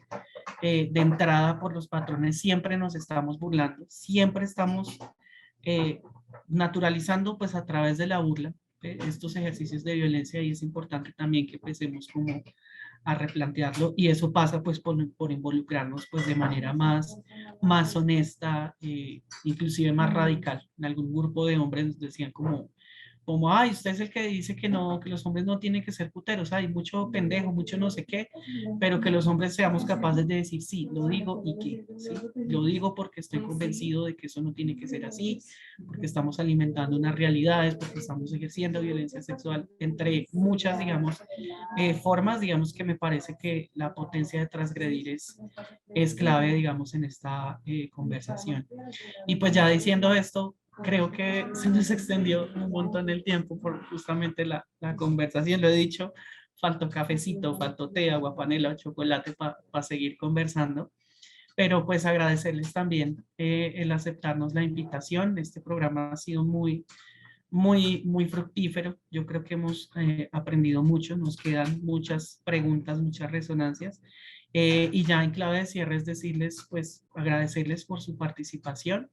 de entrada por los patrones siempre nos estamos burlando, siempre estamos naturalizando pues a través de la burla estos ejercicios de violencia y es importante también que empecemos como a replantearlo y eso pasa pues por involucrarnos pues de manera más honesta, inclusive más radical. En algún grupo de hombres nos decían ay, usted es el que dice que no, que los hombres no tienen que ser puteros, hay mucho pendejo, mucho no sé qué, pero que los hombres seamos capaces de decir, sí, lo digo y que, sí, lo digo porque estoy convencido de que eso no tiene que ser así, porque estamos alimentando unas realidades, porque estamos ejerciendo violencia sexual, entre muchas, digamos, formas, digamos que me parece que la potencia de transgredir es clave, digamos, en esta conversación. Y pues ya diciendo esto, creo que se nos extendió un montón el tiempo por justamente la conversación, lo he dicho, faltó cafecito, faltó té, agua panela o chocolate para seguir conversando. Pero pues agradecerles también el aceptarnos la invitación. Este programa ha sido muy fructífero. Yo creo que hemos aprendido mucho, nos quedan muchas preguntas, muchas resonancias. Y ya en clave de cierre es decirles, pues agradecerles por su participación.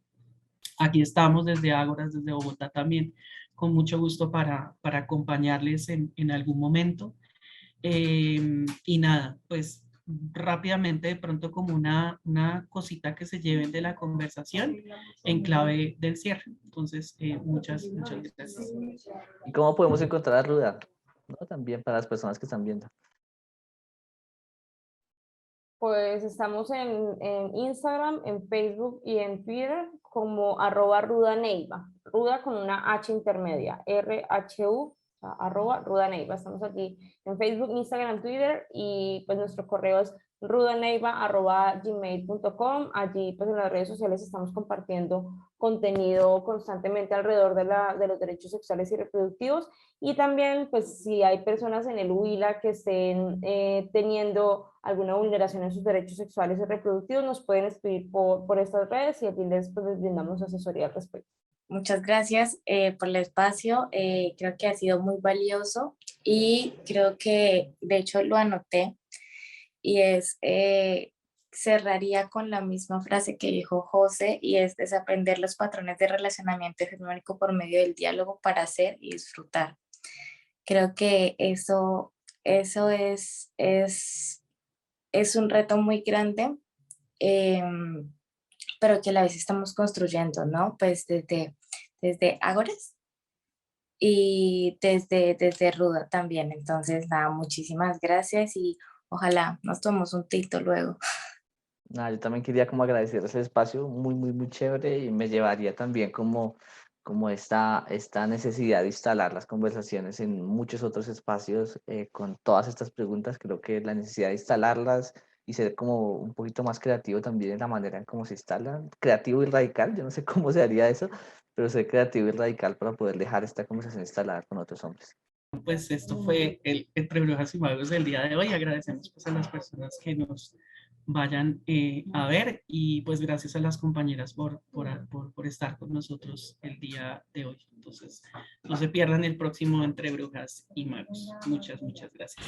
Aquí estamos desde Ágoras, desde Bogotá también, con mucho gusto para acompañarles en algún momento. Y nada, pues rápidamente de pronto como una cosita que se lleven de la conversación en clave del cierre. Entonces, muchas gracias. ¿Y cómo podemos encontrar a Ruda? ¿No? También para las personas que están viendo. Pues estamos en Instagram, en Facebook y en Twitter como @rudaneiva, ruda con una H intermedia, RHU, o sea, @rudaneiva. Estamos aquí en Facebook, Instagram, Twitter, y pues nuestro correo es rudaneiva@gmail.com. Allí pues en las redes sociales estamos compartiendo contenido constantemente alrededor de los derechos sexuales y reproductivos, y también pues si hay personas en el Huila que estén teniendo alguna vulneración en sus derechos sexuales y reproductivos, nos pueden escribir por estas redes y allí les brindamos asesoría al respecto. Muchas gracias por el espacio. Creo que ha sido muy valioso y creo que de hecho lo anoté y cerraría con la misma frase que dijo José, y es desaprender los patrones de relacionamiento hegemónico por medio del diálogo para hacer y disfrutar. Creo que eso es un reto muy grande, pero que a la vez estamos construyendo, ¿no? Pues desde Ágoras y desde Ruda también. Entonces, nada, muchísimas gracias y ojalá nos tomemos un tinto luego. Nada, yo también quería como agradecer ese espacio muy chévere, y me llevaría también como esta necesidad de instalar las conversaciones en muchos otros espacios con todas estas preguntas. Creo que la necesidad de instalarlas y ser como un poquito más creativo también en la manera en cómo se instalan, creativo y radical, yo no sé cómo se haría eso, pero ser creativo y radical para poder dejar esta conversación instalada con otros hombres. Pues esto fue el Entre Brujas y Magos del día de hoy. Agradecemos pues a las personas que nos vayan a ver, y pues gracias a las compañeras por estar con nosotros el día de hoy. Entonces, no se pierdan el próximo Entre Brujas y Magos. Muchas gracias.